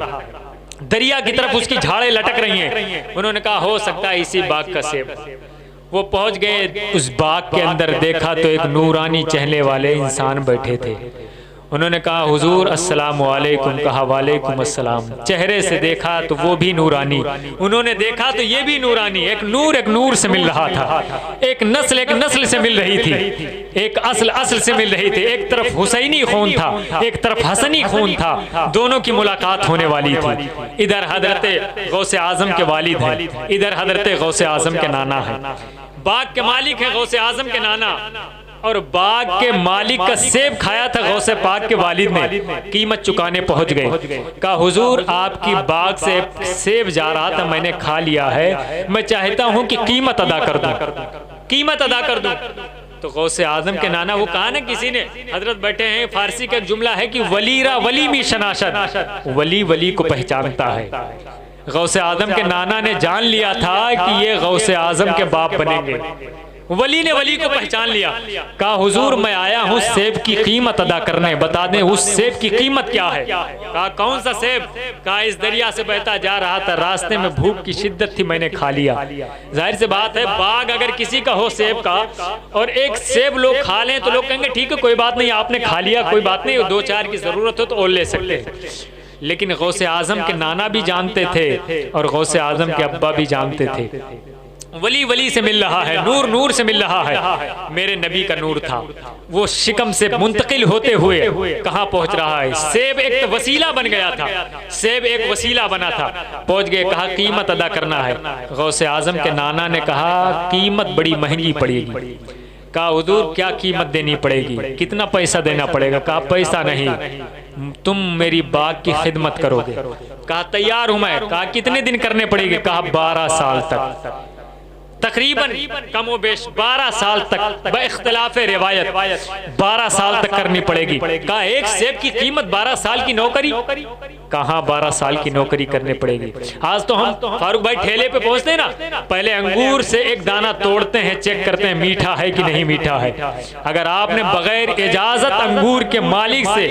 दरिया की तरफ उसकी झाड़ें लटक रही हैं। उन्होंने कहा हो सकता है इसी बाग का सेब। वो पहुंच गए उस बाग के अंदर, देखा तो एक नूरानी चेहरे वाले इंसान बैठे थे। उन्होंने कहा हुजूर अस्सलाम वालेकुम, कहा वालेकुम अस्सलाम। चेहरे से देखा तो वो भी नूरानी, उन्होंने देखा तो ये भी नूरानी। एक नूर से मिल रहा था, एक नस्ल से मिल रही थी, एक असल से मिल रही थी। एक तरफ हुसैनी खून था, एक तरफ हसनी खून था, दोनों की मुलाकात होने वाली थी। इधर हजरत गौसे आजम के वालिद हैं, इधर हजरत गौसे आजम के नाना हैं। बाग के मालिक है गौसे आजम के नाना, और बाग के मालिक का सेब खाया था गौसे पाक के वालिद ने। कीमत चुकाने पहुंच गए, कहा हुजूर आपकी बाग से सेब जा रहा था, मैंने खा लिया है, मैं चाहता हूं कि कीमत अदा कर दूं, कीमत अदा कर दूं। तो गौसे आजम के नाना, वो कहा ना किसी ने, हजरत बैठे हैं, फारसी का एक जुमला है कि वलीरा वली मी शनाशद, वली वली को पहचानता है। गौसे आजम के नाना ने जान लिया था कि ये गौसे आजम के बाप बनेंगे। वली ने वली को पहचान लिया, कहा हुजूर मैं आया हूँ सेब की कीमत अदा करने, बता दें उस सेब की कीमत क्या है। कहा कौन सा सेब? कहा इस दरिया से बहता जा रहा था, रास्ते में भूख की शिद्दत थी, मैंने खा लिया। जाहिर सी बात है बाग अगर किसी का हो सेब का और एक सेब लोग खा लें तो लोग कहेंगे ठीक है कोई बात नहीं, आपने खा लिया कोई बात नहीं, दो चार की जरूरत हो तो और ले सकते हैं। लेकिन गौसे आजम के नाना भी जानते थे और गौसे आजम के अब्बा भी जानते थे, वली वली से मिल रहा है, नूर नूर से मिल रहा है। मेरे नबी का नूर था, वो शिकम से मुंतकिल होते हुए कहाँ पहुंच रहा है। सेब एक तो वसीला बन गया था, सेब एक वसीला बना था, पहुंच गए। कहा कीमत अदा करना है। गौसे आजम के नाना ने कहा कीमत बड़ी महंगी पड़ेगी। कहा हुजूर क्या कीमत देनी पड़ेगी, कितना पैसा देना पड़ेगा? कहा पैसा नहीं, तुम मेरी बाग की खिदमत करोगे। कहा तैयार हूं मैं। कहा कितने दिन करने पड़ेंगे? कहा 12 साल तक। तकरीबन कम व बेश 12 साल तक बइख्तिलाफ रिवायत 12 साल तक करनी पड़ेगी। कहा एक सेब की कीमत 12 साल की नौकरी, कहाँ 12 साल की नौकरी करनी पड़ेगी। आज तो हम फारूक भाई ठेले पे पहुंचते हैं ना, पहले अंगूर से एक दाना तोड़ते हैं, चेक करते हैं मीठा है कि नहीं मीठा है। अगर आपने बगैर इजाजत अंगूर के मालिक से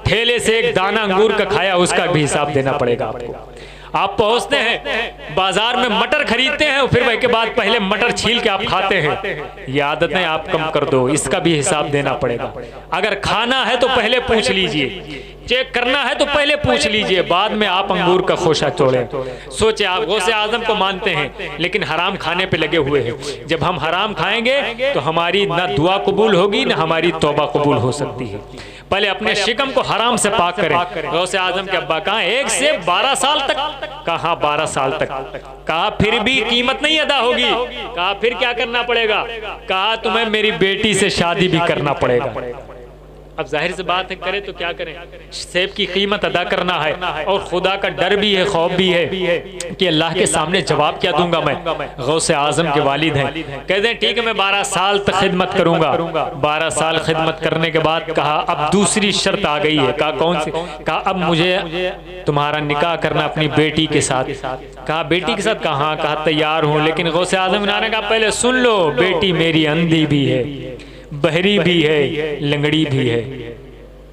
ठेले से एक दाना अंगूर का खाया, उसका भी हिसाब देना पड़ेगा आपको। आप पहुंचते हैं बाजार में मटर खरीदते हैं, फिर वह के बाद पहले मटर छील के आप खाते हैं। ये आदतें आप कम कर दो, इसका भी हिसाब देना पड़ेगा। अगर खाना है तो पहले पूछ लीजिए, चेक करना है तो पहले पूछ लीजिए, बाद में आप अंगूर का खोशा तोड़ें। सोचे आप गौसे आजम को मानते हैं लेकिन हराम खाने पे लगे हुए हैं। जब हम हराम खाएंगे तो हमारी ना दुआ कबूल होगी ना हमारी तौबा कबूल हो सकती है। पहले अपने शिकम को हराम से पाक करें। गौसे आजम के अब्बा कहा एक से 12 साल तक, कहा 12 साल तक, कहा फिर भी कीमत नहीं अदा होगी। कहा फिर क्या करना पड़ेगा? कहा तुम्हें मेरी बेटी से शादी भी करना पड़ेगा। अब जाहिर से बात है, करें तो क्या करें, सेब की कीमत अदा करना है और खुदा का डर भी है, खौफ भी है कि अल्लाह के सामने जवाब क्या दूंगा मैं। गौसे आजम के वालिद हैं, कहते हैं ठीक है मैं 12 साल तक खिदमत करूंगा। 12 साल खिदमत करने के बाद कहा अब दूसरी शर्त आ गई है। कहा कौन सी? कहा अब मुझे तुम्हारा निकाह करना अपनी बेटी के साथ। कहा बेटी के साथ? कहा कहा तैयार हूँ, लेकिन गौसे आजम ने कहा पहले सुन लो, बेटी मेरी अंधी भी है, बहरी भी है, लंगड़ी भी है।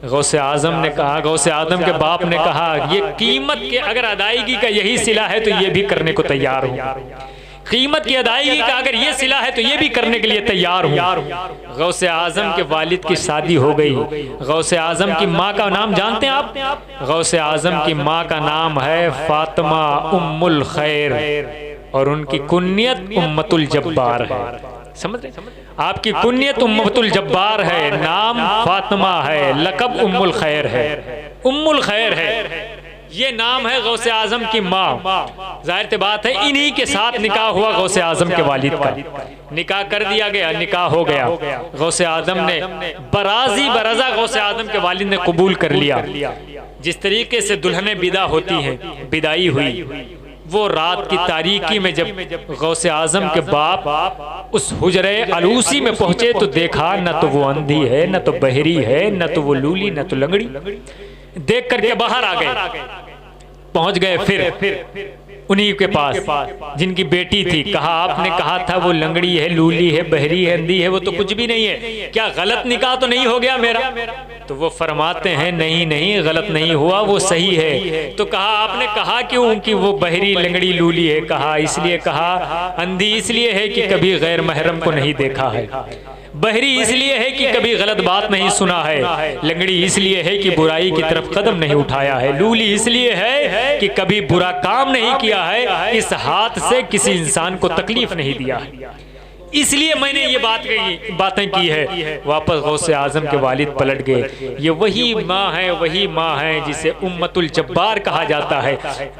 गौसे आजम ने कहा, गौसे आजम के बाप ने कहा ये कीमत के अगर अदायगी का यही सिला है तो ये भी करने को तैयार हूँ। कीमत की अदायगी का अगर ये सिला है तो ये भी करने के लिए तैयार हूँ। गौसे आजम के वालिद की शादी हो गई। गौसे आजम की माँ का नाम जानते हैं आप? गौसे आजम की माँ का नाम है फातिमा उम्मुल खैर और उनकी कुन्नियत उम्मतुल जब्बार है। समझ रहे? आपकी कुन्नियत उम्मतुल जब्बार है, नाम फातिमा है, लकब उम्मुल खैर है। उम्मुल खैर है ये नाम है गौसे आजम की माँ। जाहिर सी बात है इन्हीं के साथ निकाह हुआ गौसे आजम के वालिद का। निकाह कर दिया गया, निकाह हो गया। गौसे आजम ने बराजी बरजा गौसे आजम के वालिद ने कबूल कर लिया। जिस तरीके से दुल्हने विदा होती हैं, विदाई हुई। वो रात की तारीकी में जब गौसे आजम के बाप उस हुजरे अलूसी में पहुंचे तो देखा न तो वो अंधी है, न तो बहरी है, न तो वो लूली, न तो लंगड़ी। देख करके बाहर आ गए, पहुंच गए फिर उन्हीं के पास जिनकी बेटी थी। कहा आपने कहा था वो लंगड़ी है, लूली है, बहरी है, अंधी है, वो तो कुछ भी नहीं है, क्या गलत निकाह तो नहीं हो गया मेरा? तो वो फरमाते हैं नहीं नहीं गलत नहीं हुआ, वो सही है। तो कहा आपने कहा क्यों कि वो बहरी, लंगड़ी, लूली है? कहा इसलिए, कहा अंधी इसलिए है कि कभी गैर महरम को नहीं देखा है, बहरी इसलिए है कि कभी गलत बात नहीं सुना है, लंगड़ी इसलिए है कि बुराई की तरफ कदम नहीं उठाया है, लूली इसलिए है कि कभी बुरा काम नहीं किया है, इस हाथ से किसी इंसान को तकलीफ नहीं दिया है, इसलिए मैंने ये बातें की है। वापस गौसे आजम के वालिद पलट गए। ये वही माँ है जिसे उम्मतुल जब्बार कहा जाता है।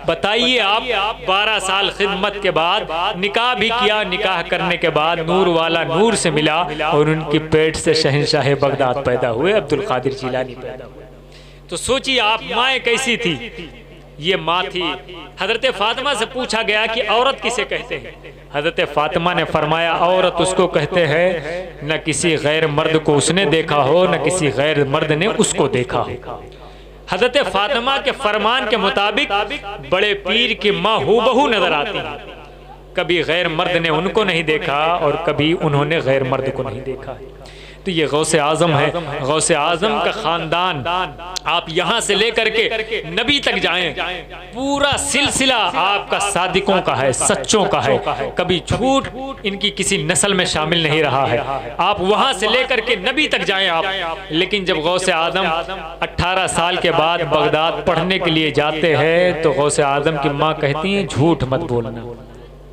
बताइए आप 12 साल खिदमत के बाद निकाह भी किया, निकाह करने के बाद नूर वाला नूर से मिला और उनकी पेट से शहंशाह बगदाद पैदा हुए, अब्दुल कादिर जिलानी पैदा हुए। तो सोचिए आप माँ कैसी थी? ये माँ थी। हजरत फातिमा से पूछा गया कि औरत किसे कहते हैं? हजरत फातिमा ने फरमाया औरत उसको कहते हैं न किसी गैर मर्द को उसने देखा हो, न किसी गैर मर्द ने उसको देखा हो। हजरत फातिमा के फरमान के मुताबिक बड़े पीर की माँ हूबहू नजर आती है। कभी गैर मर्द ने उनको नहीं देखा और कभी उन्होंने गैर मर्द को नहीं देखा। तो ये गौसे आजम है। गौसे आजम का खानदान आप यहाँ से लेकर के नबी तक जाएं, पूरा सिलसिला आपका सादिकों का है, सच्चों का है। कभी झूठ इनकी किसी नस्ल में शामिल नहीं रहा है। आप वहाँ से लेकर के नबी तक जाएं आप। लेकिन जब गौसे आजम 18 साल के बाद बगदाद पढ़ने के लिए जाते हैं तो गौसे आजम की माँ कहती हैं झूठ मत बोलना,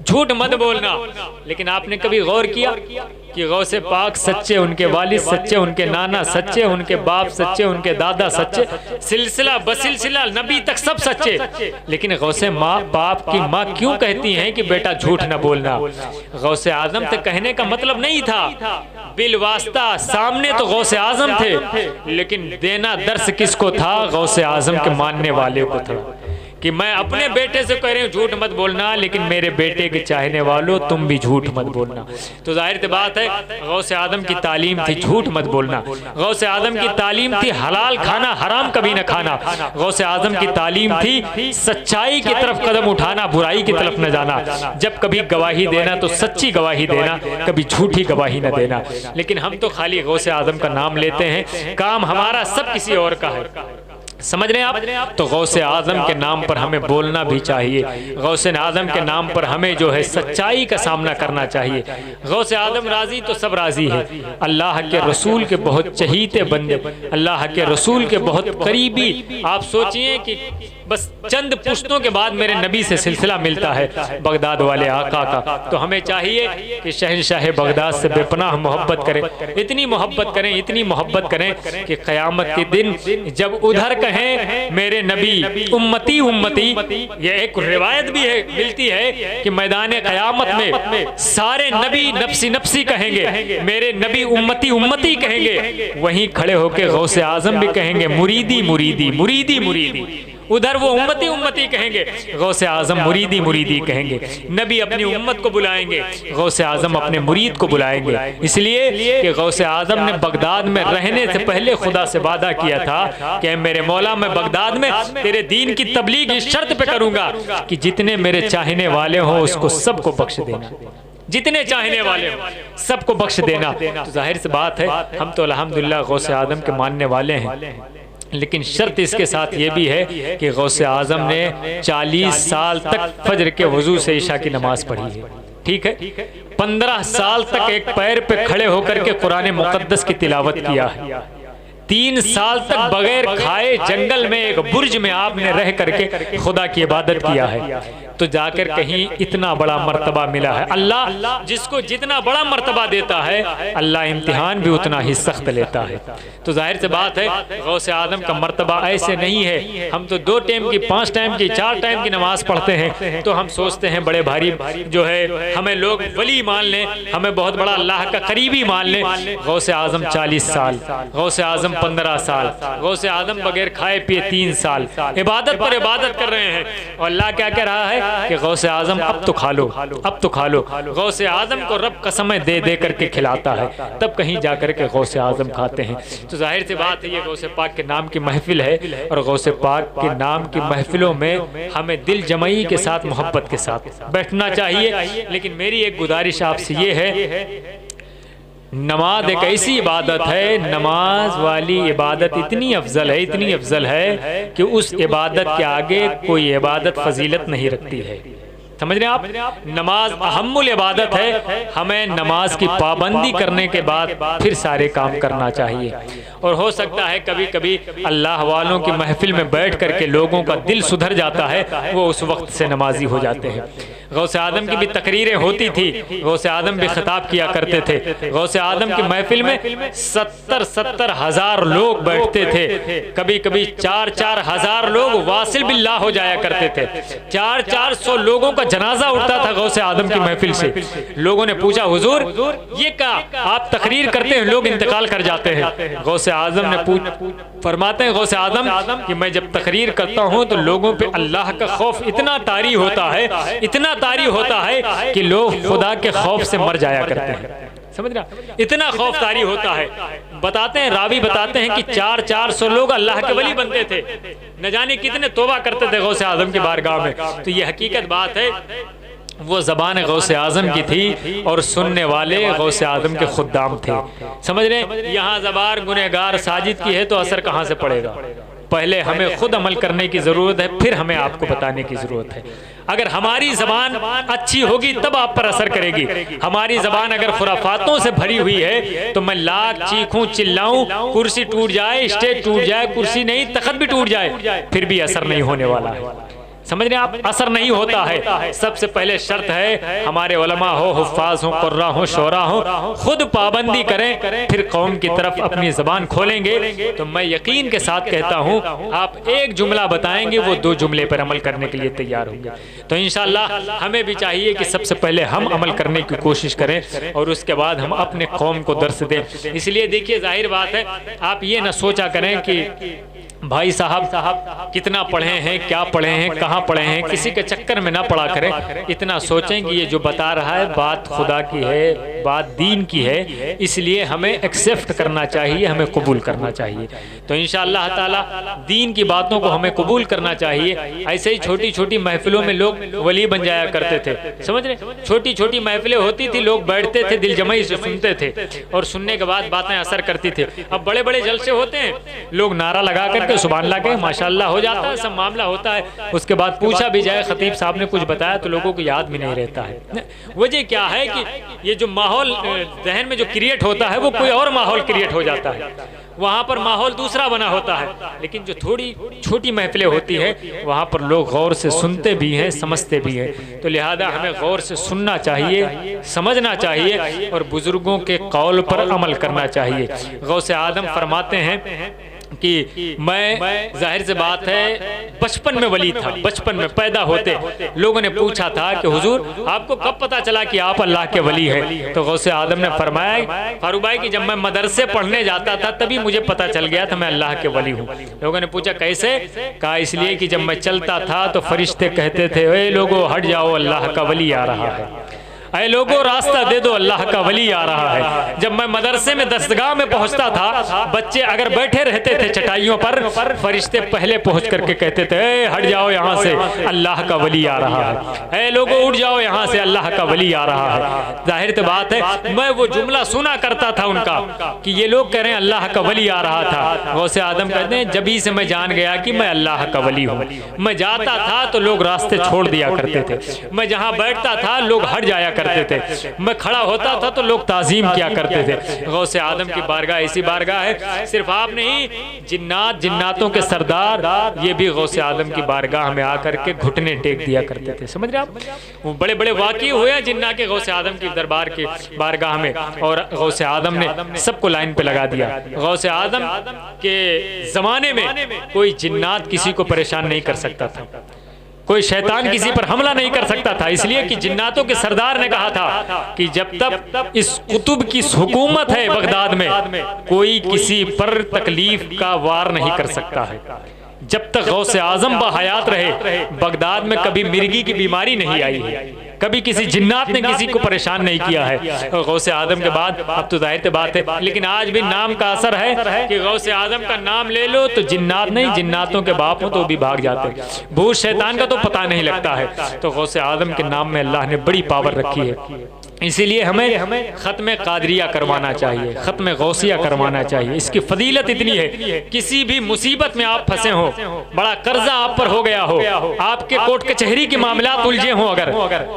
झूठ मत बोलना। लेकिन आपने कभी गौर किया कि गौसे पाक सच्चे, उनके वालिद सच्चे, उनके नाना सच्चे, उनके बाप सच्चे, उनके दादा सच्चे, सिलसिला बसिलसिला नबी तक सब सच्चे। लेकिन गौसे माँ बाप की माँ क्यों कहती हैं कि बेटा झूठ न बोलना? गौसे आजम तक कहने का मतलब नहीं था, बिलवास्ता सामने तो गौसे आजम थे, लेकिन देना दर्स किसको था? गौसे आजम के मानने वाले को था। कि मैं अपने बेटे से कह रही हूँ झूठ मत बोलना, लेकिन मेरे बेटे के चाहने वालों तुम भी झूठ मत बोलना। तो जाहिर सी बात है गौसे आदम की तालीम थी झूठ मत बोलना, गौसे आदम की तालीम थी हलाल खाना हराम कभी न खाना, गौसे आदम की तालीम थी सच्चाई की तरफ कदम उठाना बुराई की तरफ न जाना, जब कभी गवाही देना तो सच्ची गवाही देना, कभी झूठी गवाही न देना। लेकिन हम तो खाली गौसे आदम का नाम लेते हैं, काम हमारा सब किसी और का है। समझ रहे हैं आप? तो गौसे आज़म के नाम पर हमें बोलना भी चाहिए, गौसे आज़म के नाम पर हमें जो है सच्चाई का सामना करना चाहिए। गौसे आज़म राज़ी तो सब राज़ी है, अल्लाह के रसूल के बहुत चहीते बंदे, अल्लाह के रसूल के बहुत करीबी। आप सोचिए कि बस चंद पुश्तों के बाद मेरे नबी से सिलसिला मिलता है बगदाद वाले आका का। तो हमें चाहिए कि शहंशाह बगदाद से बेपनाह मोहब्बत करें, इतनी मोहब्बत करें, इतनी मोहब्बत करें कि क़यामत के दिन जब उधर कहें मेरे नबी उम्मती उम्मती, ये एक रिवायत भी है मिलती है कि मैदान क़यामत में सारे नबी नफ्सी नफ्सी कहेंगे, मेरे नबी उम्मती उम्मती कहेंगे, वहीं खड़े होकर गौसे आज़म भी कहेंगे मुरीदी मुरीदी मुरीदी मुरीदी। उधर वो उम्मती उम्मती कहेंगे, गौसे आज़म मुरीदी मुरीदी कहेंगे। नबी अपनी उम्मत को बुलाएंगे, गौसे आज़म अपने मुरीद को बुलाएंगे। इसलिए कि गौसे आज़म ने बगदाद में रहने से पहले खुदा से वादा किया था कि मेरे मौला मैं बगदाद में तेरे दीन की तबलीग इस शर्त पे करूंगा कि जितने मेरे चाहने वाले हों उसको सबको बख्श देना, जितने चाहने वाले हो सबको बख्श देना। तो जाहिर सी बात है हम तो अल्हम्दुलिल्लाह गौसे आज़म के मानने वाले हैं, लेकिन शर्त इसके साथ ये भी है कि गौसे आज़म ने 40 साल तक फजर के वजू से इशा की नमाज पढ़ी है, ठीक है। 15 साल तक एक पैर पे खड़े होकर के कुरान मुक़द्दस की तिलावत किया है। 3 साल तक बगैर खाए जंगल में एक बुर्ज में आपने रह करके खुदा की इबादत किया है। तो जाकर कहीं इतना बड़ा मर्तबा मिला है। अल्लाह जिसको जितना बड़ा मर्तबा देता है अल्लाह इम्तिहान भी उतना ही सख्त लेता है। तो जाहिर सी बात है गौसे आदम का मर्तबा ऐसे नहीं है, हम तो 2 टाइम की 5 टाइम की 4 टाइम की नमाज पढ़ते हैं तो हम सोचते हैं बड़े भारी जो है हमें लोग वली मान लें, हमें बहुत बड़ा अल्लाह का करीबी मान लें। गौसे आजम 40 साल, गौसे आजम 15 साल, गौसे आजम बगैर खाए पिए 3 साल इबादत पर इबादत कर रहे हैं। और अल्लाह क्या कह रहा है कि गौसे आजम अब तो खा लो, अब तो खा लो। गौसे आजम को रब कसमें दे दे करके खिलाता है, तब कहीं जाकर के गौसे आजम खाते हैं। तो जाहिर सी बात है ये गौसे पाक के नाम की महफिल है और गौसे पाक के नाम की महफिलों में हमें दिल जमई के साथ मोहब्बत के साथ बैठना चाहिए। लेकिन मेरी एक गुजारिश आपसे ये है, नमाज एक ऐसी इबादत है, नमाज वाली इबादत इतनी अफजल है, इतनी अफजल है कि उस इबादत के आगे कोई इबादत फजीलत नहीं रखती है। समझ रहे हैं आप? नमाज अहम्मुल इबादत है, हमें नमाज की पाबंदी करने के बाद फिर सारे काम करना चाहिए। और हो सकता है कभी कभी अल्लाह वालों की महफिल में बैठ करके लोगों का दिल सुधर जाता है, वो उस वक्त से नमाजी हो जाते हैं। गौसे आदम की भी तकरीरें होती थी, गौसे आदम भी खिताब किया करते थे। गौसे आदम की महफिल में 70-70 हज़ार लोग बैठते थे, कभी कभी 4-4 हज़ार लोग वासिल बिल्लाह हो जाया करते थे। 400-400 लोगों का जनाजा उठता था गौसे आदम की महफिल से। लोगों ने पूछा हुजूर ये क्या आप तकरीर करते हैं लोग इंतकाल कर जाते हैं? गौसे आजम ने फरमाते हैं गौसे आदम कि मैं जब तकरीर करता हूं तो लोगों पे अल्लाह का खौफ इतना तारी होता है, इतना तारी होता है कि लोग खुदा के खौफ से मर जाया करते हैं। समझ रहा? इतना खौफ तारी होता है। बताते हैं रावी बताते हैं कि 400 लोग अल्लाह के वली बनते थे, न जाने कितने तौबा करते थे गौसे आजम की बारगाह में। तो ये हकीकत बात है, वो ज़बान गौसे आज़म की थी और सुनने वाले गौसे आज़म के खुद्दाम थे। समझ रहे? यहाँ ज़बान गुनहगार साजिद की है तो असर कहाँ से पड़ेगा? पहले हमें खुद अमल करने की ज़रूरत है, फिर हमें आपको बताने की ज़रूरत है। अगर हमारी ज़बान अच्छी होगी तब आप पर असर करेगी। हमारी ज़बान अगर खुराफातों से भरी हुई है तो मैं लाख चीखूं चिल्लाऊं, कुर्सी टूट जाए, स्टेज टूट जाए, कुर्सी नहीं तख्त भी टूट जाए, फिर भी असर नहीं होने वाला है। समझ रहे हैं आप? असर नहीं होता है। सबसे पहले शर्त है हमारे उलमा हो, हुफ्फाज हो, कुर्रा हो, शोरा हो, खुद पाबंदी करें, फिर कौम की तरफ अपनी ज़बान खोलेंगे तो मैं यकीन के साथ कहता हूँ आप एक जुमला बताएंगे वो 2 जुमले पर अमल करने के लिए तैयार होंगे। तो इंशाअल्लाह हमें भी चाहिए कि सबसे पहले हम अमल करने की कोशिश करें और उसके बाद हम अपने कौम को दर्स दें। इसलिए देखिए जाहिर बात है, आप ये ना सोचा करें कि भाई साहब कितना पढ़े हैं, क्या पढ़े हैं, कहाँ कहाँ पढ़े हैं, किसी के चक्कर में ना पड़ा करें। इतना सोचें कि ये जो बता रहा है बात खुदा की है, बात दीन की है, इसलिए हमें एक्सेप्ट करना चाहिए, हमें कबूल करना चाहिए। तो इंशाअल्लाह ताला दीन की बातों को हमें कबूल करना चाहिए। ऐसे ही छोटी छोटी महफिलों में लोग वली बन जाया करते थे, समझ रहे, छोटी छोटी महफिलें होती थी, लोग बैठते थे, दिल जमाई से सुनते थे और सुनने के बाद बातें असर करती थी। अब बड़े बड़े जलसे होते हैं, लोग नारा लगा करके सुभान अल्लाह के माशाअल्लाह हो जाता है, सब मामला होता है। उसके बाद पूछा भी जाए खतीब साहब ने कुछ बताया तो लोगों को याद भी नहीं रहता है। वजह क्या है कि ये जो माहौल जहन में जो क्रिएट होता है वो कोई और माहौल क्रिएट हो जाता है, वहाँ पर माहौल दूसरा बना होता है। लेकिन जो थोड़ी छोटी महफिलें होती है वहाँ पर लोग गौर से सुनते भी हैं, समझते भी हैं। तो लिहाजा हमें गौर से सुनना चाहिए, समझना चाहिए और बुजुर्गों के कौल पर अमल करना चाहिए। गौसे आदम फरमाते हैं कि मैं जाहिर से बात है बचपन में वली था, बचपन में पैदा होते लोगों ने पूछा था कि हुजूर आपको कब पता चला कि आप अल्लाह के वली हैं? तो गौसे आदम ने फरमाया फारूक भाई कि जब मैं मदरसे पढ़ने जाता था तभी मुझे पता चल गया था मैं अल्लाह के वली हूँ। लोगों ने पूछा कैसे? कहा इसलिए कि जब मैं चलता था तो फरिश्ते कहते थे ए लोगो हट जाओ अल्लाह का वली आ रहा है, अरे लोगों रास्ता दे दो अल्लाह का वली आ रहा है। जब मैं मदरसे में दस्तगाह में पहुंचता था, बच्चे अगर बैठे रहते थे चटाइयों पर, फरिश्ते पहले पहुंच करके कहते थे ए हट जाओ यहाँ से अल्लाह का वली आ रहा है, ए लोगों उठ जाओ यहाँ से अल्लाह का वली आ रहा है। जाहिर तो बात है मैं वो जुमला सुना करता था उनका कि ये लोग कह रहे हैं अल्लाह का वली आ रहा था। गौसे आदम कहते हैं जभी से मैं जान गया कि मैं अल्लाह का वली हूँ। मैं जाता था तो लोग रास्ते छोड़ दिया करते थे, मैं जहाँ बैठता था लोग हट जाया करते थे, मैं खड़ा होता था तो लोग ताजीम किया करते थे। गौसे आदम की बारगाह ऐसी बारगाह है, सिर्फ आप नहीं जिन्नात जिन्नातों के सरदार ये भी गौसे आदम की बारगाह में आकर के घुटने टेक दिया करते थे। समझ रहे आप, वो बड़े बड़े वाक़ई हुए जिन्ना के गौसे आदम की दरबार की बारगाह में, और गौसे आदम ने सबको लाइन पे लगा दिया। गौसे आदम के जमाने में कोई जिन्नात किसी को परेशान नहीं कर सकता था, कोई शैतान किसी पर हमला नहीं कर सकता था, इसलिए कि जिन्नातों के सरदार ने कहा था कि जब तक इस कुतुब की हुकूमत है बगदाद में कोई किसी पर तकलीफ का वार नहीं कर सकता है। जब तक गौसे आजम बहयात रहे बगदाद में कभी मिर्गी की बीमारी नहीं आई है, कभी किसी जिन्नात ने किसी को परेशान नहीं किया है। और गौसे आदम के बाद अब तो जाहिर बात है, लेकिन आज भी नाम का असर है कि गौसे आदम का नाम ले लो तो जिन्नात नहीं जिन्नातों के बाप हो तो भी भाग जाते, भूत शैतान का तो पता नहीं लगता है। तो गौसे आदम के नाम में अल्लाह ने बड़ी पावर रखी है, इसीलिए हमें ख़त्म कादरिया करवाना चाहिए, ख़त्म गौसिया करवाना चाहिए। इसकी फजीलत इतनी है, किसी भी मुसीबत में आप फंसे हो, बड़ा कर्जा आप पर हो गया हो, आपके कोर्ट कचहरी के मामलात उलझे हो अगर,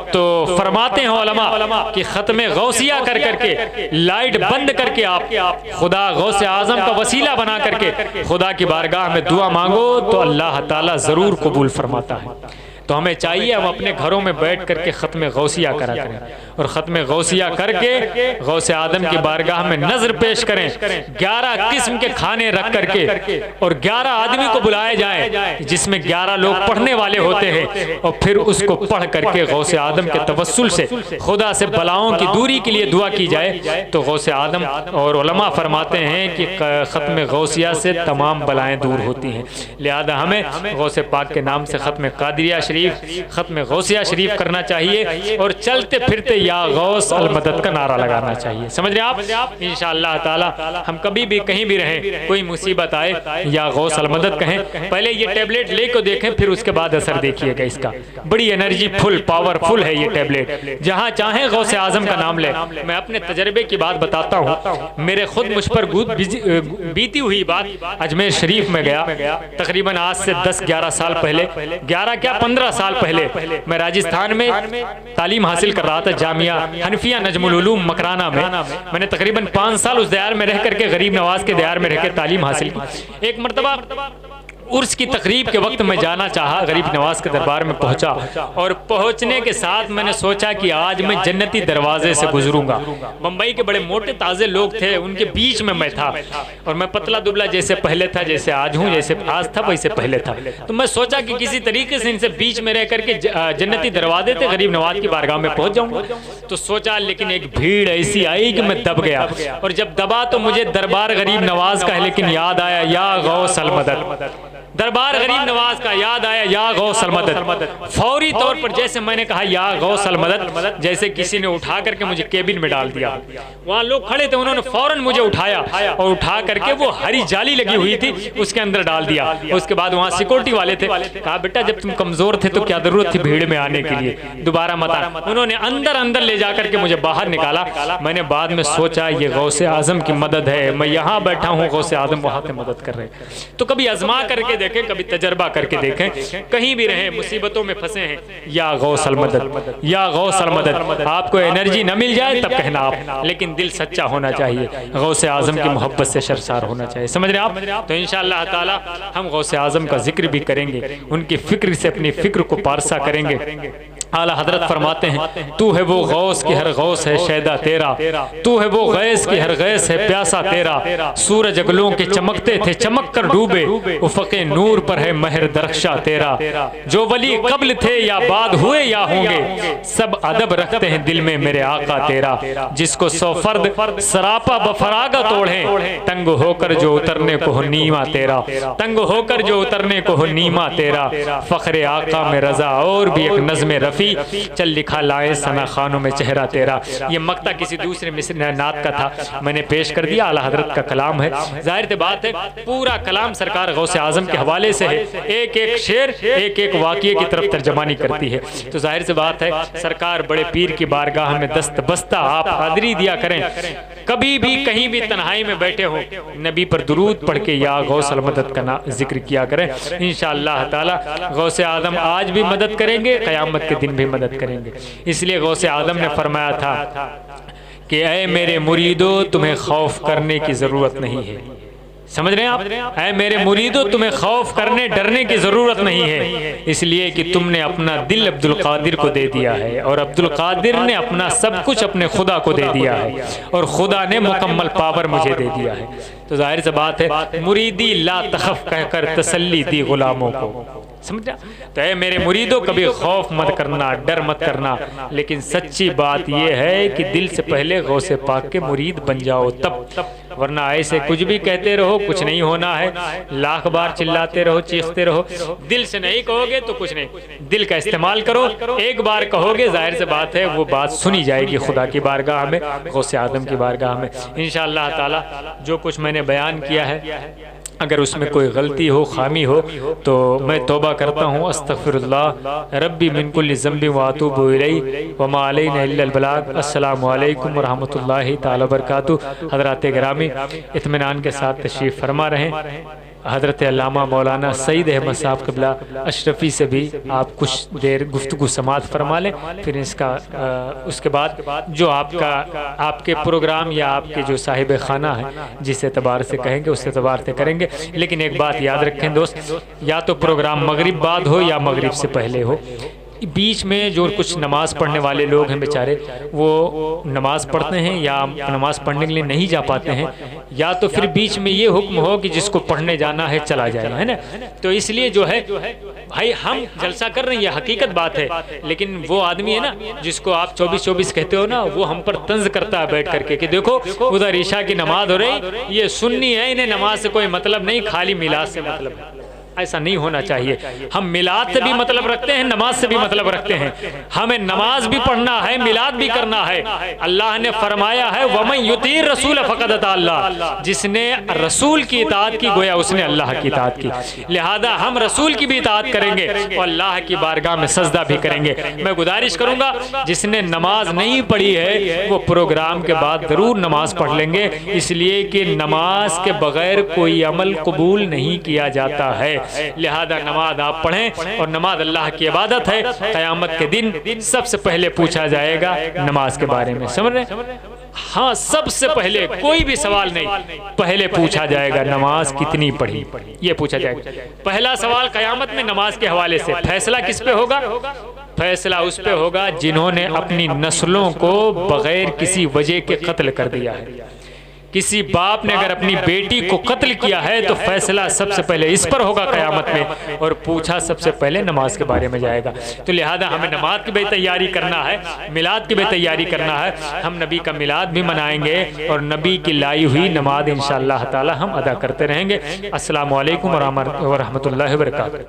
तो फरमाते हैं उलमा कि ख़त्म गौसिया कर करके लाइट बंद करके आप खुदा गौसे आज़म का वसीला बना करके खुदा की बारगाह में दुआ मांगो तो अल्लाह ताला ज़रूर कबूल फरमाता है। तो हमें चाहिए हम अपने घरों में बैठ करके ख़त्म गौसिया करा करें, और ख़त्म गौसिया करके गौसे आदम की बारगाह में नजर पेश करें। 11 किस्म के खाने रख करके और 11 आदमी को बुलाया जाए जिसमें 11 लोग पढ़ने वाले होते हैं, और फिर उसको पढ़ करके गौसे आदम के तवस्सुल से खुदा से बलाओं की दूरी के लिए दुआ की जाए। तो गौसे आदम और उलमा फरमाते हैं कि ख़त्म गौसिया से तमाम बलाएँ दूर होती हैं। लिहाजा हमें गौसे पाक के नाम से ख़त्म कादरिया ख़त्म गौसिया शरीफ करना चाहिए, और चलते फिरते या गौस अल मदद का नारा लगाना चाहिए। समझ रहे आप, इंशाअल्लाह ताला हम कभी भी कहीं भी रहें, कोई मुसीबत आए या गौस अल मदद कहें, पहले ये टैबलेट ले को देखें फिर उसके बाद असर देखिएगा इसका। बड़ी एनर्जी फुल पावरफुल है ये टैबलेट, जहाँ चाहें गौसे आजम का नाम ले। मैं अपने तजर्बे की बात बताता हूँ, मेरे खुद मुझ पर बीती हुई बात। अजमेर शरीफ में गया तकरीबन आज से 10-11 साल पहले, 11 क्या 15 साल पहले मैं राजस्थान में तालीम हासिल कर रहा था, जामिया हनफिया नजमुल उलूम मकराना में। मैंने तकरीबन 5 साल उस दयार में रह करके गरीब नवाज के दयार में रहकर तालीम हासिल की। एक मरतबा उर्स की तकरीब के वक्त मैं जाना चाहा, गरीब नवाज के दरबार में पहुंचा, और पहुंचने के साथ मैंने सोचा कि आज मैं जन्नती दरवाजे से गुजरूंगा। मुंबई के बड़े मोटे ताज़े लोग थे, उनके बीच में मैं था, और मैं पतला दुबला जैसे पहले था, जैसे आज हूँ, जैसे आज था वैसे पहले था। तो मैं सोचा कि किसी तरीके से इनसे बीच में रह करके जन्नती दरवाजे थे गरीब नवाज की बारगाह में पहुंच जाऊंगा। तो सोचा, लेकिन एक भीड़ ऐसी आई कि मैं दब गया, और जब दबा तो मुझे दरबार गरीब नवाज का है, लेकिन याद आया या गौस अल मदद, दरबार गरीब नवाज का याद आया या गौसल मदद। फौरी तौर पर जैसे मैंने कहा या गौसल मदद, जैसे किसी ने उठा करके मुझे केबिन में डाल दिया। वहाँ लोग खड़े थे, उन्होंने फौरन मुझे उठाया और उठा करके वो हरी जाली लगी हुई थी उसके अंदर डाल दिया। उसके बाद वहाँ सिक्योरिटी वाले थे, कहा बेटा जब तुम कमजोर थे तो क्या जरूरत थी भीड़ में आने के लिए, दोबारा मत आना। उन्होंने अंदर अंदर ले जा करके मुझे बाहर निकाला। मैंने बाद में सोचा ये गौसे आजम की मदद है, मैं यहाँ बैठा हूँ, गौसे आजम वहाँ से मदद कर रहे हैं। तो कभी आजमा करके देखें, कभी तजर्बा करके देखें, कहीं भी रहे मुसीबतों में फंसे हैं, या गौसल मदद, या गौसल मदद। आपको एनर्जी न मिल जाए तब कहना आप, लेकिन दिल सच्चा होना चाहिए, गौसे आजम की मोहब्बत से शर्मसार होना चाहिए। समझ रहे आप? तो इंशाअल्लाह ताला हम गौसे आजम का जिक्र भी करेंगे, उनकी फिक्र से अपनी फिक्र को पारसा करेंगे। आला हजरत फरमाते हैं तू है वो गौस की हर गौस है शैदा तेरा, तू है वो गैस की हर गैस है प्यासा तेरा। सूरज अगलों के चमकते थे चमक कर डूबे, उफ़क़े नूर पर है महर दरख्शा तेरा। जो वली कब्ल थे या बाद हुए या होंगे, सब अदब रखते हैं दिल में मेरे आका तेरा। जिसको सौ फर्द सरापा बफरागा तोड़े, तंग होकर जो उतरने को हो नीमा तेरा, तंग होकर जो उतरने को हो नीमा तेरा। फ़ख्रे आका में रजा और भी एक नज़्म रफ़ी, चल लिखा लाए सना खानों में चेहरा तेरा। ये मक्ता किसी दूसरे मिस्र नात का था, मैंने पेश कर दिया। आला हजरत का कलाम है, जाहिर सी बात है पूरा कलाम सरकार गौसे आजम के हवाले से है, एक एक शेर एक एक वाक़ये की तरफ तर्जमानी करती है। तो जाहिर सी बात है सरकार बड़े पीर की बारगाह में दस्त बस्ता आप हाज़री दिया करें। कभी भी कहीं भी तन्हाई में बैठे हो, नबी पर दुरूद पढ़ के या गौसल मदद का जिक्र किया करें। इंशाअल्लाह ताला गौसे आजम आज भी मदद करेंगे, क़यामत के दिन भी मदद करेंगे। इसलिए गौसे आजम ने फरमाया था कि ऐ मेरे मुरीदो तुम्हें खौफ करने की ज़रूरत नहीं है। समझ रहे हैं आप? ऐ मेरे मुरीदो तुम्हें खौफ करने डरने की ज़रूरत नहीं है, इसलिए कि तुमने अपना दिल अब्दुल कादिर को दे दिया है, और अब्दुल कादिर ने अपना सब कुछ अपने खुदा को दे दिया है, और खुदा ने मुकम्मल पावर मुझे दे दिया है। तो जाहिर सी बात है मुरीदी ला तखफ कहकर तसल्ली दी गुलामों को। समझा? तो ऐ मेरे मुरीदों कभी खौफ मत करना, डर मत करना, लेकिन सच्ची बात यह है कि दिल से पहले गौसे पाक के मुरीद बन जाओ तब, वरना ऐसे कुछ भी कहते रहो कुछ नहीं होना है। लाख बार चिल्लाते रहो चीखते रहो, दिल से नहीं कहोगे तो कुछ नहीं। दिल का इस्तेमाल करो, एक बार कहोगे जाहिर सी बात है वो बात सुनी जाएगी खुदा की बारगाह में, गौसे आदम की बारगाह में। इंशाअल्लाह ताला जो कुछ मैंने बयान किया है अगर उसमें कोई गलती हो खामी हो तो मैं तौबा करता हूँ, अस्तग़फिरुल्लाह रब्बी मिन कुल्लि ज़ंबिन व अतूबु इलैहि व मा अलैना इल्लल बलाग। अस्सलामु अलैकुम व रहमतुल्लाहि ताला बरकातुहू। हज़रात गिरामी इत्मीनान के साथ तशरीफ़ फरमा रहें। हज़रत अल्लामा मौलाना सईद अहमद साहब क़िबला अशरफ़ी से भी आप कुछ देर गुफ्तगू समात फरमा लें, फिर इसका उसके बाद जो आपके प्रोग्राम या आपके जो साहिब खाना है जिस एतबार से कहेंगे उस एतबार से करेंगे। लेकिन एक बात याद रखें दोस्त, या तो प्रोग्राम मगरिब बाद हो या मगरिब से पहले हो। बीच में जो कुछ नमाज़ पढ़ने वाले लोग हैं बेचारे, वो नमाज़ पढ़ते हैं या नमाज़ पढ़ने के लिए नहीं जा पाते हैं, या तो फिर बीच में ये हुक्म हो कि जिसको पढ़ने जाना है चला जाए, है ना। तो इसलिए जो है भाई हम जलसा कर रहे हैं, ये हकीकत बात है, लेकिन वो आदमी है ना जिसको आप 24-24 कहते हो ना, वो हम पर तंज करता है बैठ करके कि देखो उधर ईशा की नमाज हो रही, ये सुन्नी है, इन्हें नमाज से कोई मतलब नहीं, खाली मिलाद से मतलब है। ऐसा नहीं होना चाहिए। हम मिलाद से भी मतलब रखते हैं, नमाज से भी मतलब रखते हैं। हमें नमाज भी पढ़ना है, मिलाद भी करना है। अल्लाह ने फरमाया है वमन युती रसूल फ़क़द अता अल्लाह, जिसने रसूल की इताअत की गोया उसने अल्लाह की इताअत की। लिहाजा हम रसूल की भी इताअत करेंगे और अल्लाह की बारगाह में सजदा भी करेंगे। मैं गुजारिश करूंगा जिसने नमाज नहीं पढ़ी है वो प्रोग्राम के बाद जरूर नमाज पढ़ लेंगे, इसलिए कि नमाज के बगैर कोई अमल कबूल नहीं किया जाता है। लिहाजा नमाज आप पढ़ें, और नमाज अल्लाह की इबादत है। क़यामत के दिन सबसे पहले पूछा जाएगा नमाज के बारे में। समझ रहे? हाँ, सबसे पहले कोई भी सवाल नहीं, पहले पूछा जाएगा नमाज कितनी पढ़ी, ये पूछा जाएगा। पहला सवाल क़यामत में नमाज के हवाले से। फैसला किस पे होगा? फैसला उस पे होगा जिन्होंने अपनी नस्लों को बगैर किसी वजह के कत्ल कर दिया है। किसी बाप ने अगर अपनी बेटी को कत्ल किया है तो फैसला सबसे पहले इस पर होगा क़यामत में, और पूछा सबसे पहले नमाज के बारे में जाएगा। तो लिहाजा हमें नमाज की भी तैयारी करना है, मिलाद की भी तैयारी करना है। हम नबी का मिलाद भी मनाएंगे और नबी की लाई हुई नमाज इंशाअल्लाह ताला हम अदा करते रहेंगे। अस्सलामु अलैकुम व रहमतुल्लाहि व बरकातहू।